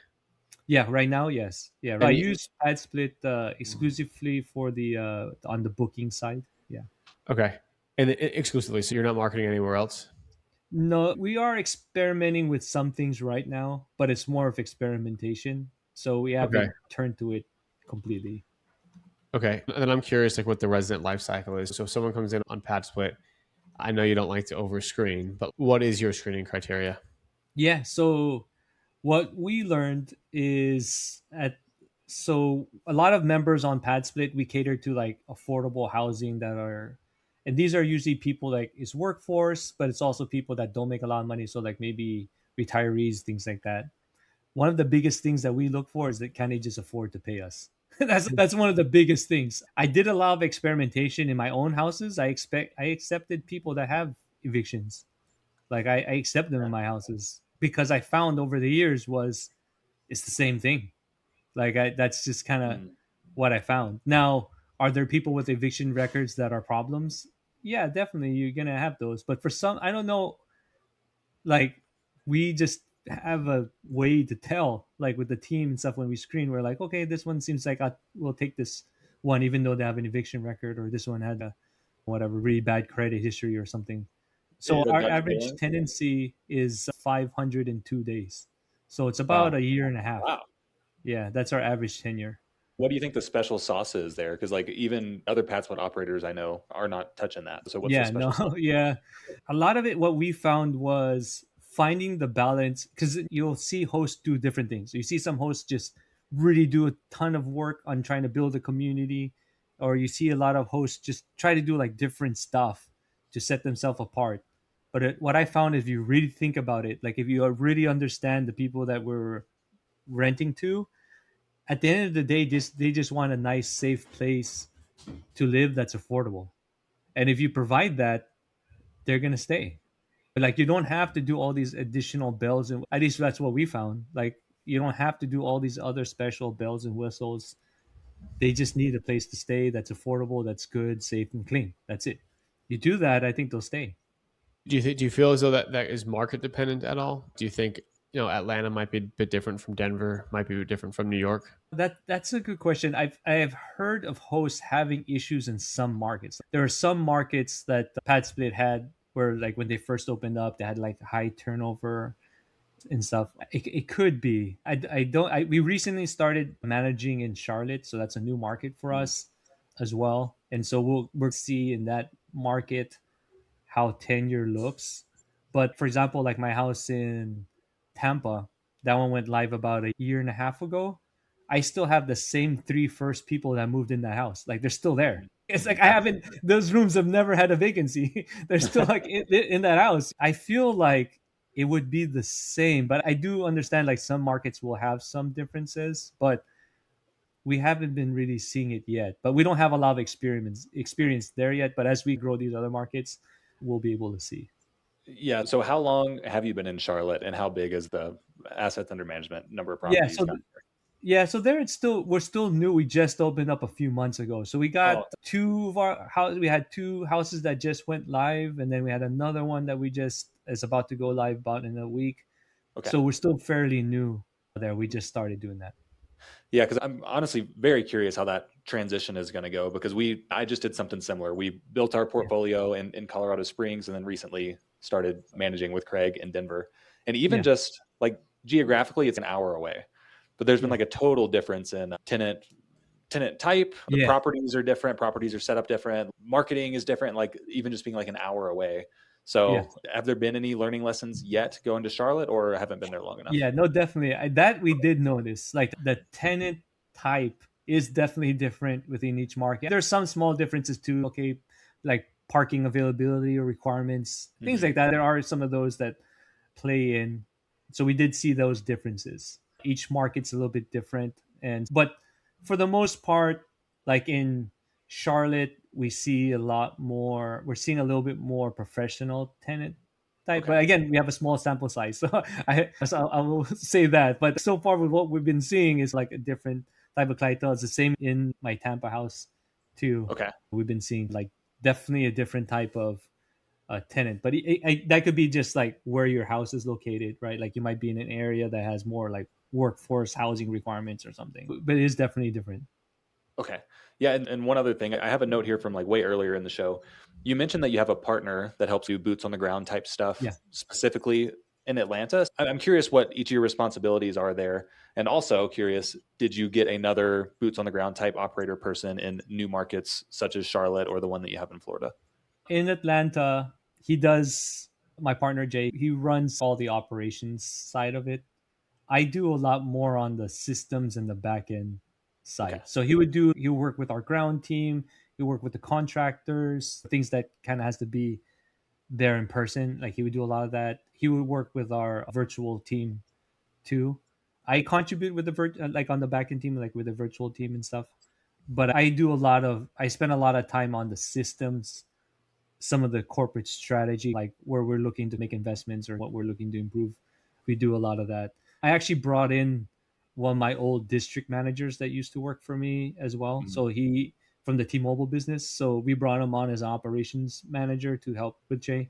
Yeah, right now, yes. Yeah, I
And
use AdSplit exclusively for the on the booking side. Yeah.
okay. And exclusively. So you're not marketing anywhere else?
No, we are experimenting with some things right now, but it's more of experimentation. So we
Okay.
haven't turned to it completely.
Okay. And then I'm curious, like, what the resident life cycle is. So if someone comes in on Pad Split, I know you don't like to over screen, but what is your screening criteria?
Yeah, so what we learned is at so a lot of members on PadSplit we cater to like affordable housing that are and these are usually people like it's workforce, but it's also people that don't make a lot of money. So like maybe retirees, things like that. One of the biggest things that we look for is that can they just afford to pay us? That's one of the biggest things. I did a lot of experimentation in my own houses. I accepted people that have evictions, like I accept them in my houses because I found over the years was it's the same thing. That's just kind of
Mm.
what I found. Now, are there people with eviction records that are problems? Yeah, definitely you're gonna have those. But for some, I don't know. Like we just have a way to tell, like with the team and stuff when we screen. We're like, okay, this one seems like we'll take this one, even though they have an eviction record, or this one had a whatever really bad credit history or something. So
The
our
gut
average
feeling.
tenancy is 502 days. So it's about
Wow.
a year and a half.
Wow.
Yeah, that's our average tenure.
What do you think the special sauce is there? Because like even other Patswat operators I know are not touching that. So what's the
Yeah, no,
special sauce?
yeah. A lot of it, what we found was finding the balance because you'll see hosts do different things. You see some hosts just really do a ton of work on trying to build a community, or you see a lot of hosts just try to do like different stuff to set themselves apart. But what I found, if you really think about it, like if you really understand the people that we're renting to, at the end of the day, just they just want a nice, safe place to live that's affordable. And if you provide that, they're gonna stay. Like you don't have to do all these additional bells and at least that's what we found. Like you don't have to do all these other special bells and whistles. They just need a place to stay that's affordable, that's good, safe, and clean. That's it. You do that, I think they'll stay.
Do you feel as though that is market dependent at all? Do you think Atlanta might be a bit different from Denver, might be different from New York.
That's a good question. I have heard of hosts having issues in some markets. There are some markets that the Pad Split had where like when they first opened up, they had like high turnover and stuff. It could be. I don't. We recently started managing in Charlotte, so that's a new market for us as well. And so we'll see in that market how tenure looks. But for example, like my house in Tampa, that one went live about a year and a half ago. I still have the same three first people that moved in that house. Like they're still there. It's like I haven't, those rooms have never had a vacancy. They're still like in that house. I feel like it would be the same, but I do understand like some markets will have some differences, but we haven't been really seeing it yet. But we don't have a lot of experience there yet. But as we grow these other markets, we'll be able to see.
Yeah. So how long have you been in Charlotte, and how big is the assets under management, number of
Yeah.
properties?
So there it's still we're still new. We just opened up a few months ago. So we got
Oh,
two of our house. We had two houses that just went live, and then we had another one that we just is about to go live about in a week.
okay.
So we're still fairly new there. We just started doing that.
Yeah, because I'm honestly very curious how that transition is going to go, because I just did something similar. We built our
Yeah.
portfolio in Colorado Springs, and then recently started managing with Craig in Denver. And even
Yeah.
just like geographically, it's an hour away. But there's been
Yeah.
like a total difference in tenant type. The
Yeah.
properties are different. Properties are set up different. Marketing is different. Like even just being like an hour away.
Yeah.
So have there been any learning lessons yet going to Charlotte, or haven't been there long enough?
Yeah, no, definitely. That we did notice. Like the tenant type is definitely different within each market. There's some small differences too. Okay, like parking availability or requirements, things
Mhm.
like that. There are some of those that play in. So we did see those differences. Each market's a little bit different, and but for the most part, like in Charlotte, we see a lot more. We're seeing a little bit more professional tenant type,
Okay.
but again, we have a small sample size, so I will say that. But so far, with what we've been seeing is like a different type of clientele. It's the same in my Tampa house too.
Okay.
We've been seeing like definitely a different type of tenant, but that could be just like where your house is located, right? Like you might be in an area that has more like workforce housing requirements or something, but it is definitely different.
Okay. Yeah, and one other thing, I have a note here from like way earlier in the show. You mentioned that you have a partner that helps you boots on the ground type stuff,
Yeah.
specifically in Atlanta. I'm curious what each of your responsibilities are there. And also curious, did you get another boots on the ground type operator person in new markets such as Charlotte or the one that you have in Florida?
In Atlanta, he does, my partner Jay, he runs all the operations side of it. I do a lot more on the systems and the back end
Okay.
side. So he'll work with our ground team, he'll work with the contractors, things that kind of has to be there in person. Like he would do a lot of that. He would work with our virtual team too. I contribute with the like on the back end team, like with the virtual team and stuff. But I spend a lot of time on the systems, some of the corporate strategy, like where we're looking to make investments or what we're looking to improve. We do a lot of that. I actually brought in one of my old district managers that used to work for me as well.
Mhm.
So he from the T-Mobile business. So we brought him on as an operations manager to help with Jay.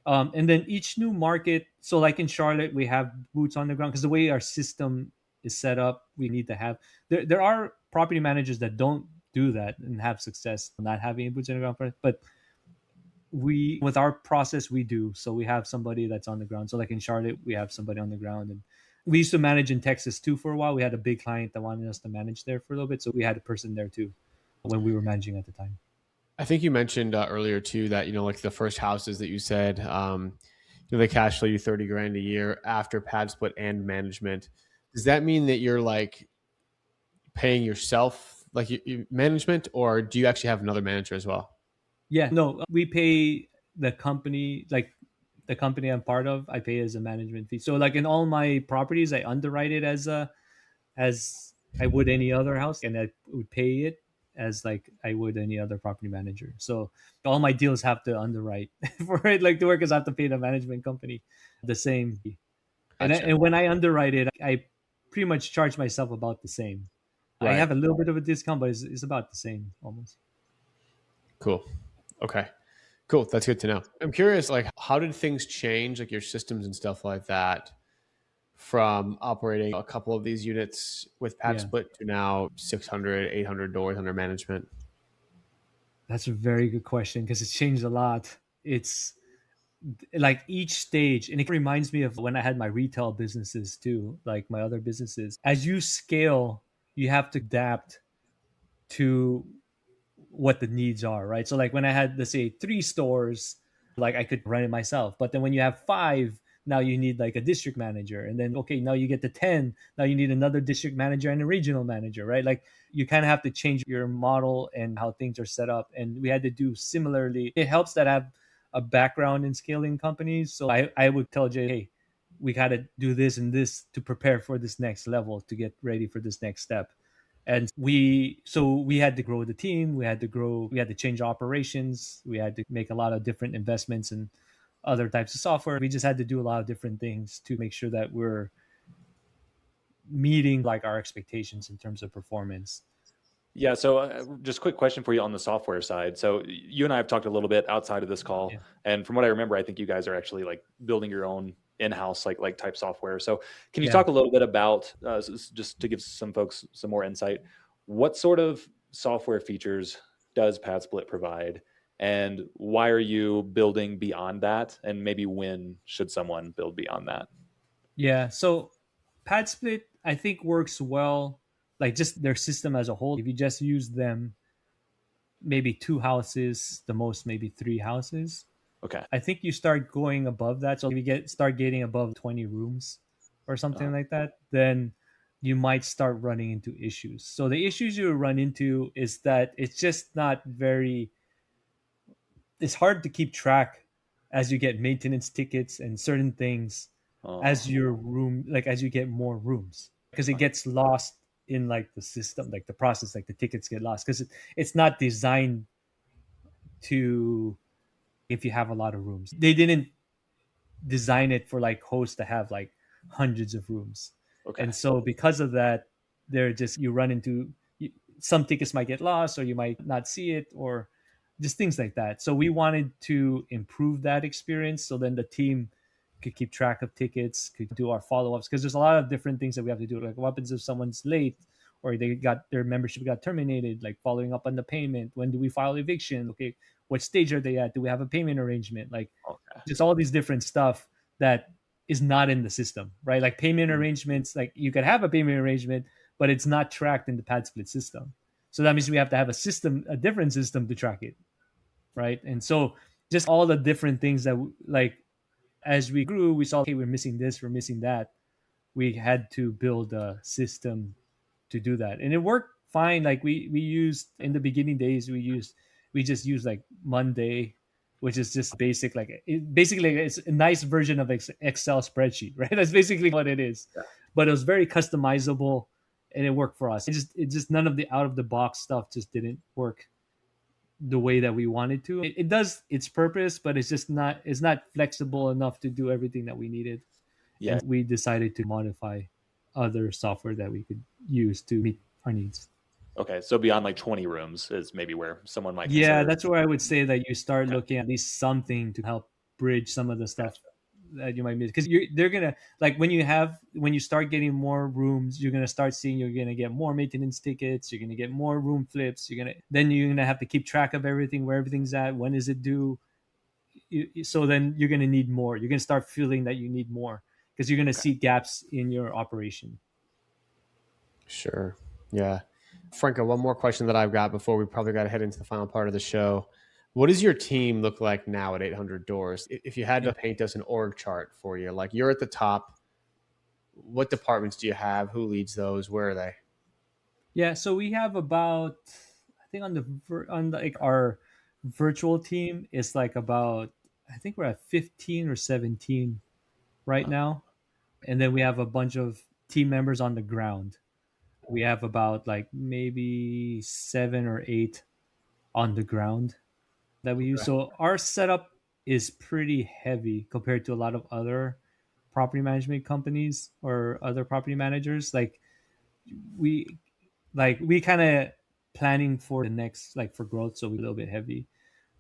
And then each new market, so like in Charlotte, we have boots on the ground because the way our system is set up, we need to have. There are property managers that don't do that and have success not having boots on the ground, but we with our process we do. So we have somebody that's on the ground. So like in Charlotte, we have somebody on the ground, and we used to manage in Texas too for a while. We had a big client that wanted us to manage there for a little bit, so we had a person there too when we were managing at the time.
I think you mentioned earlier too that like the first houses that you said, they cash flow you 30 grand a year after pad split and management. Does that mean that you're like paying yourself like management, or do you actually have another manager as well?
Yeah, no, we pay the company, like the company I'm part of, I pay as a management fee. So like in all my properties, I underwrite it as I would any other house, and I would pay it as like I would any other property manager. So all my deals have to underwrite for it like to work, because I have to pay the management company the same.
Gotcha.
And when I underwrite it, I pretty much charge myself about the same. I
Right.
have a little bit of a discount, but it's about the same almost.
Cool. Okay. Cool. That's good to know. I'm curious, like, how did things change, like your systems and stuff like that, from operating a couple of these units with Pad
Yeah,
Split to now 600, 800 doors under management?
that's a very good question because it's changed a lot. It's like each stage, and it reminds me of when I had my retail businesses too, like my other businesses. As you scale, you have to adapt to what the needs are, right? So like when I had, let's say, 3 stores, like I could run it myself. But then when you have 5, now you need like a district manager. And then okay, now you get to 10, now you need another district manager and a regional manager, right? Like you kind of have to change your model and how things are set up. And we had to do similarly. It helps that I have a background in scaling companies. So I would tell Jay, hey, we got to do this and this to prepare for this next level, to get ready for this next step. And we had to grow the team, we had to change operations, we had to make a lot of different investments in other types of software. We just had to do a lot of different things to make sure that we're meeting like our expectations in terms of performance.
Yeah. So, just quick question for you on the software side. So, you and I have talked a little bit outside of this call,
Yeah.
and from what I remember, I think you guys are actually like building your own in-house like type software. So, can you
Yeah.
talk a little bit about just to give some folks some more insight? What sort of software features does PadSplit provide, and why are you building beyond that? And maybe when should someone build beyond that?
Yeah. So PadSplit, I think, works well, like just their system as a whole. If you just use them, maybe 2 houses, the most maybe 3 houses,
Okay.
I think you start going above that. So if you start getting above 20 rooms or
Uh,
something like that, then you might start running into issues. So the issues you run into is that it's just not very, it's hard to keep track as you get maintenance tickets and certain things
uh,
as your room, like as you get more rooms, because it gets lost in like the system, like the process, like the tickets get lost because it's not designed to, if you have a lot of rooms, they didn't design it for like hosts to have like hundreds of rooms.
okay.
And so because of that, they're just, you run into, some tickets might get lost or you might not see it, or just things like that. So we wanted to improve that experience so then the team could keep track of tickets, could do our follow-ups, because there's a lot of different things that we have to do. Like what happens if someone's late or they got their membership got terminated, like following up on the payment, when do we file eviction, okay, what stage are they at, do we have a payment arrangement, like
Okay.
just all these different stuff that is not in the system, right? Like payment
Mhm.
arrangements, like you could have a payment arrangement, but it's not tracked in the pad split system. So that means we have to have a system, a different system to track it, right? And so just all the different things that like as we grew, we saw, okay, we're missing this, we're missing that. We had to build a system to do that, and it worked fine. Like we used in the beginning days, we just used like Monday, which is just basic, like basically it's a nice version of Excel spreadsheet, right? That's basically what it is.
Yeah.
But it was very customizable, and it worked for us. It just none of the out of the box stuff just didn't work the way that we wanted to. It does its purpose, but it's not flexible enough to do everything that we needed.
Yeah.
And we decided to modify other software that we could use to meet our needs.
Okay. So beyond like 20 rooms is maybe where someone might
Yeah,
consider.
that's where I would say that you start
Okay.
looking at least something to help bridge some of the stuff
Gotcha.
that you might miss, because they're gonna, like when you start getting more rooms, you're gonna start seeing you're gonna get more maintenance tickets, you're gonna get more room flips, you're gonna have to keep track of everything, where everything's at, when is it due. So then you're gonna need more. You're gonna start feeling that you need more because you're gonna
Okay.
see gaps in your operation.
Sure. Yeah. Franco, one more question that I've got before we probably got to head into the final part of the show. What does your team look like now at 800 Doors? If you had
Yeah.
to paint us an org chart for you, like you're at the top, what departments do you have? Who leads those? Where are they?
Yeah, so we have about, I think on the like our virtual team is like about, I think we're at 15 or 17 right
Uh,
now. And then we have a bunch of team members on the ground. We have about like maybe 7 or 8 on the ground that we use.
Okay.
So our setup is pretty heavy compared to a lot of other property management companies or other property managers. We we kind of planning for the next, like for growth, so we're a little bit heavy.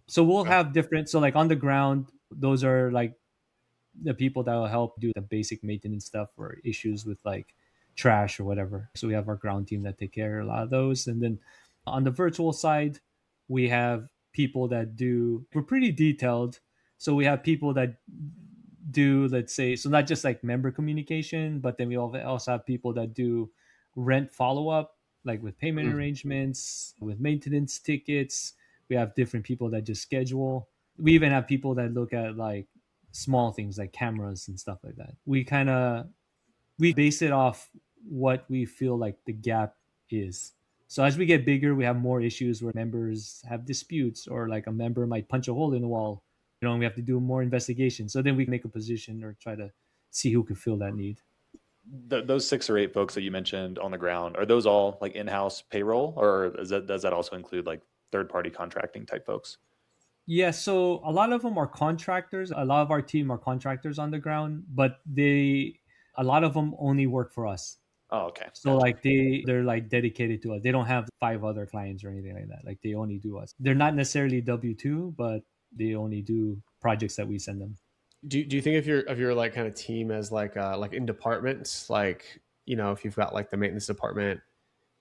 So we'll
Okay.
have different, so like on the ground, those are like the people that will help do the basic maintenance stuff or issues with like trash or whatever. So we have our ground team that take care of a lot of those. And then on the virtual side, we have people that do, we're pretty detailed. So we have people that do, let's say, so not just like member communication, but then we also have people that do rent follow up, like with payment
Mm.
arrangements, with maintenance tickets. We have different people that just schedule. We even have people that look at like small things like cameras and stuff like that. We base it off what we feel like the gap is. So as we get bigger, we have more issues where members have disputes, or like a member might punch a hole in the wall. And we have to do more investigation. So then we make a position or try to see who can fill that need.
Those 6 or 8 folks that you mentioned on the ground, are those all like in-house payroll, or does that also include like third-party contracting type folks?
Yeah, so a lot of them are contractors. A lot of our team are contractors on the ground, but a lot of them only work for us.
Oh, okay.
So
Gotcha.
like they're like dedicated to us. They don't have 5 other clients or anything like that. Like they only do us. They're not necessarily W-2, but they only do projects that we send them.
Do you think of your like kind of team as like in departments, like, you know, if you've got like the maintenance department,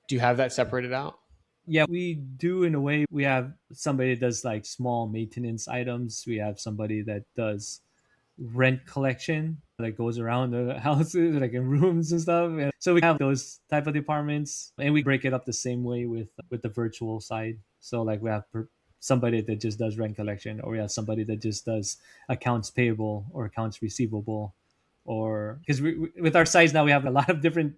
do you have that separated out?
Yeah, we do in a way. We have somebody that does like small maintenance items. We have somebody that does rent collection that goes around the houses, like in rooms and stuff. And so we have those type of departments, and we break it up the same way with the virtual side. So like we have somebody that just does rent collection, or we have somebody that just does accounts payable or accounts receivable, or because with our size now we have a lot of different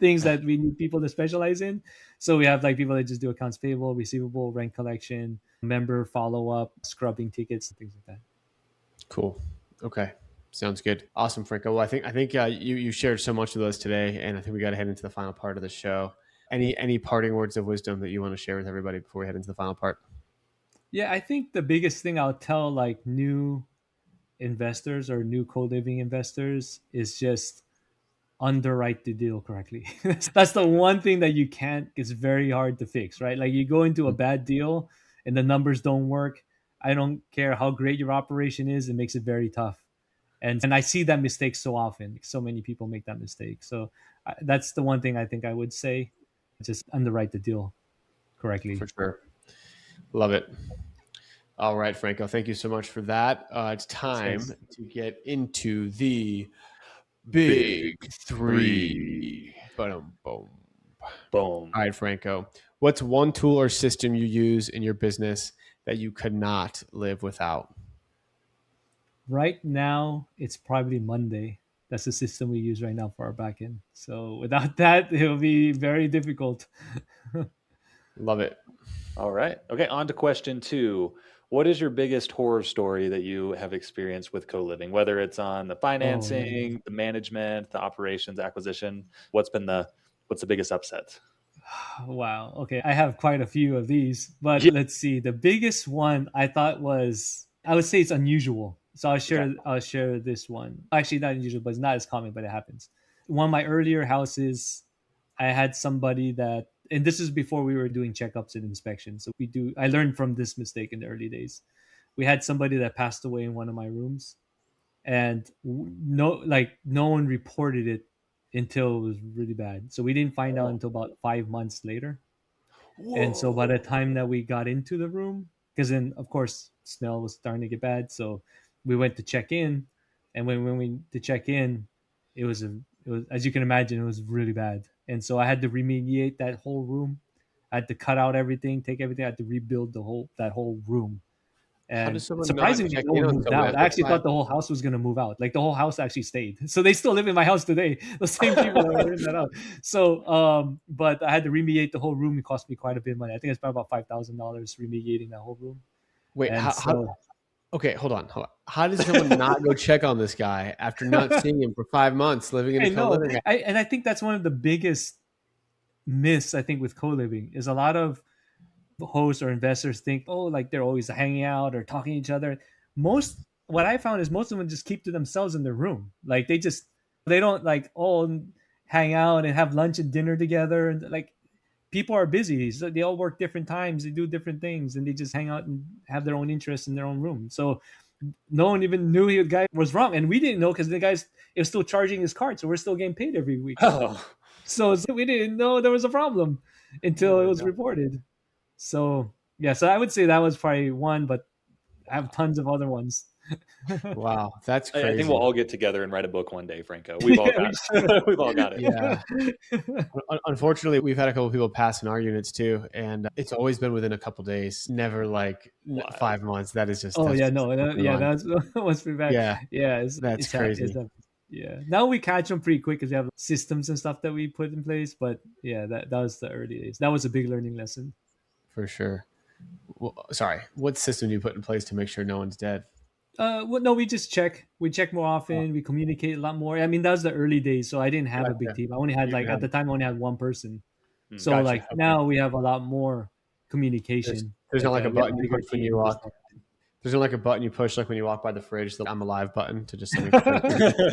things that we need people to specialize in. So we have like people that just do accounts payable, receivable, rent collection, member follow up, scrubbing tickets, things like that.
Cool. Okay. Sounds good. Awesome, Franco. Well, I think you shared so much with us today, and I think we got to head into the final part of the show. Any parting words of wisdom that you want to share with everybody before we head into the final part?
Yeah, I think the biggest thing I'll tell like new investors or new co-living investors is just underwrite the deal correctly. That's the one thing that you can't, it's very hard to fix, right? Like you go into a bad deal and the numbers don't work. I don't care how great your operation is, it makes it very tough. And I see that mistake so often. So many people make that mistake. So that's the one thing I think I would say. Just underwrite the deal correctly.
For sure. Love it. All right, Franco. Thank you so much for that. It's
Thanks,
time
guys.
to get into the big three. Boom, boom.
Boom.
All right, Franco. What's one tool or system you use in your business that you could not live without?
Right now, it's probably Monday. That's the system we use right now for our backend. So without that, it will be very difficult.
Love it.
All right. Okay. On to question 2. What is your biggest horror story that you have experienced with co-living, whether it's on the
Oh man.
financing, the management, the operations, acquisition? What's the biggest upset?
Wow. Okay. I have quite a few of these, but
Yeah.
let's see. The biggest one I thought was, I would say it's unusual. So
Okay.
I'll share this one. Actually not unusual, but it's not as common, but it happens. One of my earlier houses, I had somebody that, and this is before we were doing checkups and inspections. So I learned from this mistake in the early days. We had somebody that passed away in one of my rooms, and no one reported it until it was really bad. So we didn't find out
Oh.
until about 5 months later. And so by the
Whoa.
time that we got into the room, because then of course smell was starting to get bad, so we went to check in, and when we to check in, it was, as you can imagine, it was really bad. And so I had to remediate that whole room. I had to cut out everything, take everything. I had to rebuild that whole room.
How does
And
someone not
surprisingly,
check
no
in
one
on
moved
someone
out. I
after
actually
five?
thought the whole house was gonna move out. Like the whole house actually stayed. So they still live in my house today. The same people that were in that house. So, but I had to remediate the whole room. It cost me quite a bit of money. I think it's about $5,000 remediating that whole room.
Wait,
And
how
so
okay, hold on, hold on. How did someone not go check on this guy after not seeing him for 5 months living in a
I know,
co-living?
and I think that's one of the biggest myths I think with co-living is a lot of hosts or investors think, oh, like they're always hanging out or talking to each other. Most What I found is most of them just keep to themselves in their room. Like they don't like all hang out and have lunch and dinner together. And like people are busy, so they all work different times, they do different things, and they just hang out and have their own interests in their own room. So no one even knew the guy was wrong, and we didn't know because the guy's it was still charging his card, so we're still getting paid every week.
Oh,
So we didn't know there was a problem
Oh
until it
my
was
god!
reported. So yeah, so I would say that was probably one, but I have
Wow,
tons of other ones.
wow, that's
I think we'll
crazy.
all get together and write a book one day, Franco. We've all
Yeah,
got
we should.
it. We've all got it.
Yeah. Unfortunately, we've had a couple of people pass in our units too, and it's always been within a couple days, never like
Wild.
5 months. That is just
Oh
that's
yeah,
just
no,
blowing
yeah,
my mind.
that's was pretty bad.
Yeah,
Yeah,
that's
it's
crazy
yeah. Now we catch them pretty quick because we have systems and stuff that we put in place. But yeah, that was the early days. That was a big learning lesson.
for sure. Well, sorry, what system do you put in place to make sure no one's dead?
Well, no, we just check. We check more
Oh,
often. We communicate a lot more. I mean, that was the early days, so I didn't have a big
gotcha.
team. I only had
You
like at
have
the time I only had one person.
Hmm.
So
gotcha.
like
Okay.
now we have a lot more
There's
communication.
there's not
Like
like a
we have a
button you
bigger
push when you
team.
walk. There's not like a button you push like when you walk by the fridge, the "I'm alive" button to just make sure.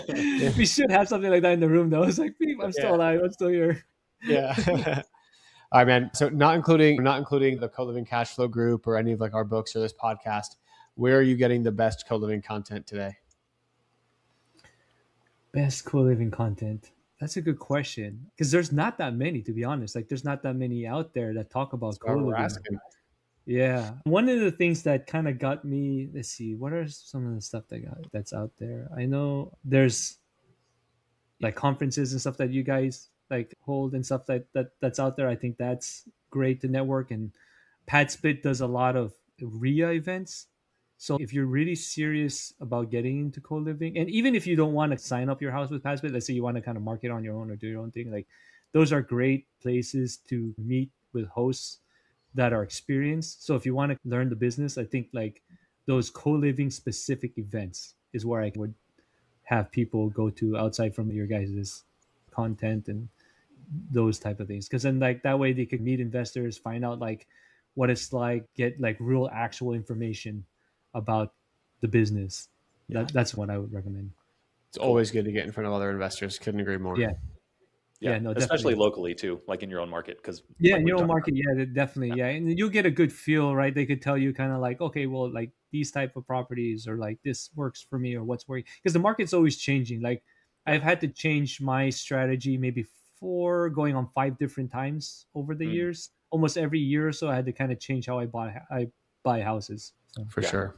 Yeah,
We should have something like that in the room though. It's like, "Beep, I'm still
yeah,
alive. I'm still here."
yeah. All right, man. So not including the co-living cash flow group or any of like our books or this podcast, where are you getting the best co-living content today?
Best co-living content. That's a good question because there's not that many, to be honest. Like, there's not that many out there that talk
That's
about
why we're
co-living.
asking.
Yeah, one of the things that kind of got me. Let's see, what are some of the stuff that's out there? I know there's like conferences and stuff that you guys like hold and stuff that's out there. I think that's great to network. And PadSplit does a lot of RIA events. So if you're really serious about getting into co-living, and even if you don't want to sign up your house with PadSplit, let's say you want to kind of market on your own or do your own thing, like those are great places to meet with hosts that are experienced. So if you want to learn the business, I think like those co-living specific events is where I would have people go to outside from your guys' content and those type of things, because then like that way they could meet investors, find out like what it's like, get like real actual information about the business.
Yeah,
That's what I would recommend.
it's
Cool.
always good to get in front of other investors. Couldn't agree more.
Yeah,
Yeah,
yeah, no,
especially
definitely.
locally too, like in your own market, because
Yeah,
like
in
we've
your own
talked about.
market, yeah, definitely, yeah, and you'll get a good feel, right? They could tell you kind of like, okay, well, like these type of properties, or like this works for me, or what's working, because the market's always changing. Like
Yeah.
I've had to change my strategy maybe four, going on five different times over the
Mm,
years. Almost every year or so, I had to kind of change how I buy houses. So
For
yeah.
sure.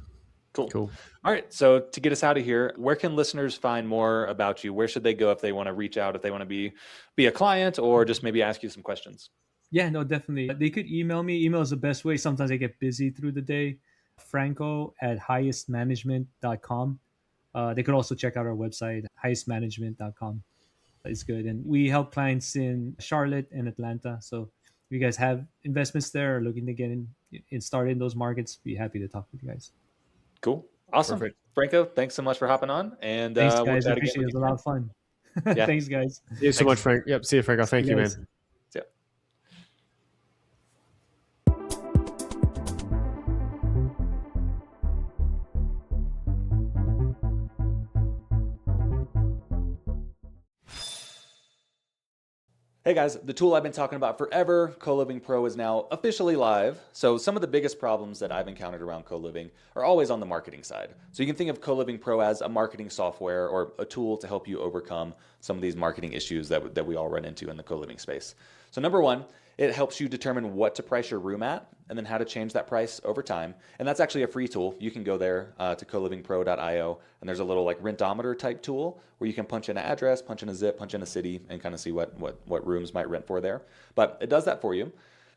Cool.
Cool.
All right. So to get us out of here, where can listeners find more about you? Where should they go if they want to reach out, if they want to be a client, or just maybe ask you some questions?
yeah, no, definitely. They could email me. Email is the best way. Sometimes I get busy through the day. Franco at highestmanagement.com. They could also check out our website, highestmanagement.com. It's good. And we help clients in Charlotte and Atlanta. So if you guys have investments there or looking to get in started in those markets, be happy to talk with you guys.
Cool. Awesome.
Perfect.
Franco, thanks so much for hopping on, and
Thanks,
we'll
guys. I
chat again
appreciate it.
with
It
you
was a lot
soon.
of fun.
Yeah.
Thanks, guys.
Thank you so much,
Thanks.
Frank. Yep. See you, Franco.
See
Thank
you
you,
guys.
man.
See ya. Hey guys, the tool I've been talking about forever, CoLiving Pro, is now officially live. So some of the biggest problems that I've encountered around co-living are always on the marketing side. So you can think of CoLiving Pro as a marketing software or a tool to help you overcome some of these marketing issues that we all run into in the co-living space. So number one, it helps you determine what to price your room at and then how to change that price over time. And that's actually a free tool. You can go there to colivingpro.io, and there's a little like rentometer type tool where you can punch in an address, punch in a zip, punch in a city, and kind of see what rooms might rent for there. But it does that for you.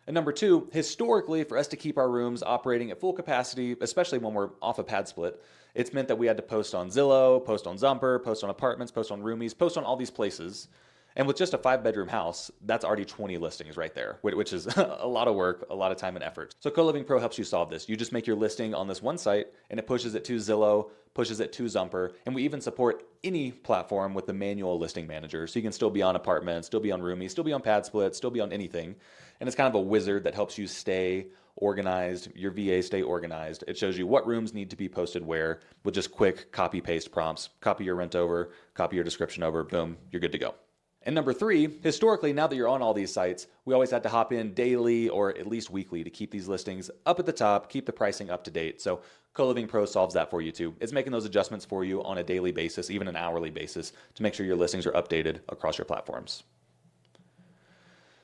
And number two, historically, for us to keep our rooms operating at full capacity, especially when we're off a pad split, it's meant that we had to post on Zillow, post on Zumper, post on apartments, post on Roomies, post on all these places. And with just a 5-bedroom house, that's already 20 listings right there, which is a lot of work, a lot of time and effort. So CoLiving Pro helps you solve this. You just make your listing on this one site and it pushes it to Zillow, pushes it to Zumper, and we even support any platform with the manual listing manager. So you can still be on apartments, still be on Roomies, still be on pad splits, still be on anything. And it's kind of a wizard that helps you stay organized, your VA stay organized. It shows you what rooms need to be posted where with just quick copy paste prompts. Copy your rent over, copy your description over, boom, you're good to go. And number three, historically, now that you're on all these sites, we always had to hop in daily or at least weekly to keep these listings up at the top, keep the pricing up to date. So CoLiving Pro solves that for you too. It's making those adjustments for you on a daily basis, even an hourly basis, to make sure your listings are updated across your platforms.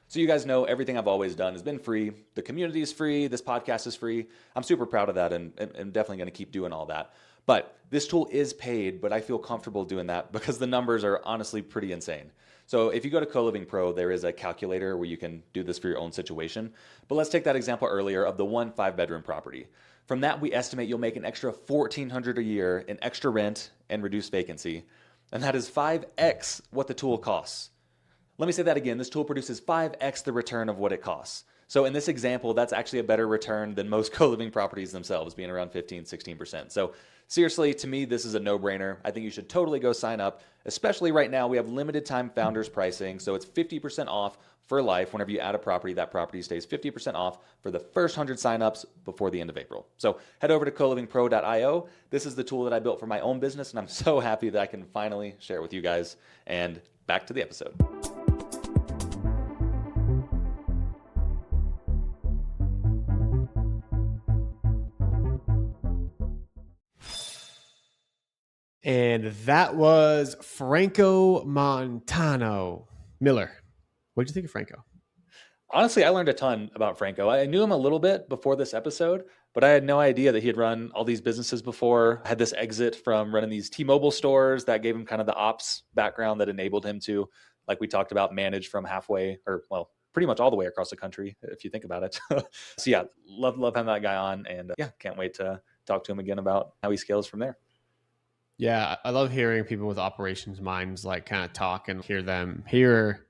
So you guys know everything I've always done has been free. The community is free. This podcast is free. I'm super proud of that and definitely going to keep doing all that. But this tool is paid, but I feel comfortable doing that because the numbers are honestly pretty insane. So if you go to CoLiving Pro, there is a calculator where you can do this for your own situation. But let's take that example earlier of the 1 5-bedroom property. From that, we estimate you'll make an extra $1,400 a year in extra rent and reduced vacancy. And that is 5x what the tool costs. Let me say that again. This tool produces 5x the return of what it costs. So in this example, that's actually a better return than most co-living properties themselves, being around 15, 16%. So seriously, to me, this is a no-brainer. I think you should totally go sign up, especially right now. We have limited time founders pricing, so it's 50% off for life. Whenever you add a property, that property stays 50% off for the first 100 signups before the end of April. So head over to colivingpro.io. This is the tool that I built for my own business, and I'm so happy that I can finally share it with you guys. And back to the episode.
And that was Franco Montano. Miller, what did you think of Franco?
Honestly, I learned a ton about Franco. I knew him a little bit before this episode, but I had no idea that he had run all these businesses before, had this exit from running these T-Mobile stores that gave him kind of the ops background that enabled him to, like we talked about, manage from halfway or, well, pretty much all the way across the country, if you think about it. So yeah, love having that guy on. And yeah, can't wait to talk to him again about how he scales from there.
Yeah, I love hearing people with operations minds like kind of talk and hear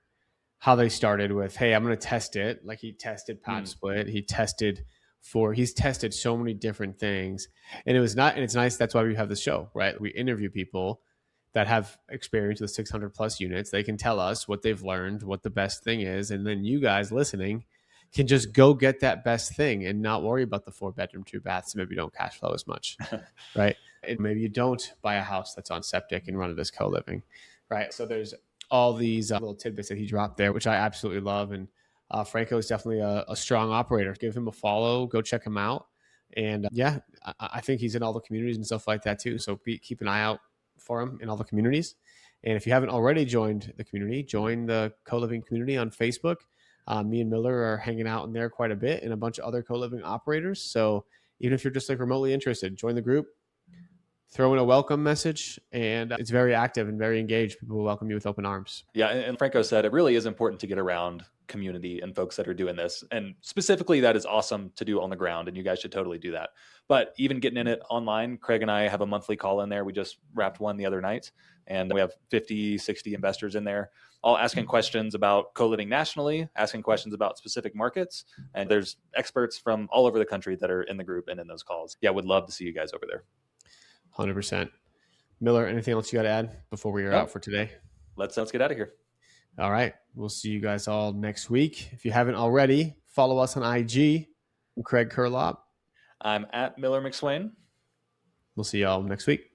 how they started with, hey, I'm going to test it. Like he tested pad split. He's tested so many different things. And it's nice. That's why we have the show, right? We interview people that have experience with 600 plus units. They can tell us what they've learned, what the best thing is. And then you guys listening can just go get that best thing and not worry about the 4-bedroom, 2 baths. Maybe you don't cash flow as much, right? And maybe you don't buy a house that's on septic and run it as co-living, right? So there's all these little tidbits that he dropped there, which I absolutely love. And Franco is definitely a strong operator. Give him a follow, go check him out. And yeah, I think he's in all the communities and stuff like that too. So keep an eye out for him in all the communities. And if you haven't already joined the community, join the co-living community on Facebook. Me and Miller are hanging out in there quite a bit and a bunch of other co-living operators. So even if you're just like remotely interested, join the group, throw in a welcome message, and it's very active and very engaged. People will welcome you with open arms.
Yeah, and Franco said it really is important to get around community and folks that are doing this. And specifically, that is awesome to do on the ground, and you guys should totally do that. But even getting in it online, Craig and I have a monthly call in there. We just wrapped one the other night, and we have 50, 60 investors in there, all asking questions about co-living nationally, asking questions about specific markets. And there's experts from all over the country that are in the group and in those calls. Yeah, would love to see you guys over there.
100%. Miller, anything else you got to add before we are out for today?
Let's get out of here.
All right. We'll see you guys all next week. If you haven't already, follow us on IG. I'm Craig Kurlop.
I'm at Miller McSwain.
We'll see y'all next week.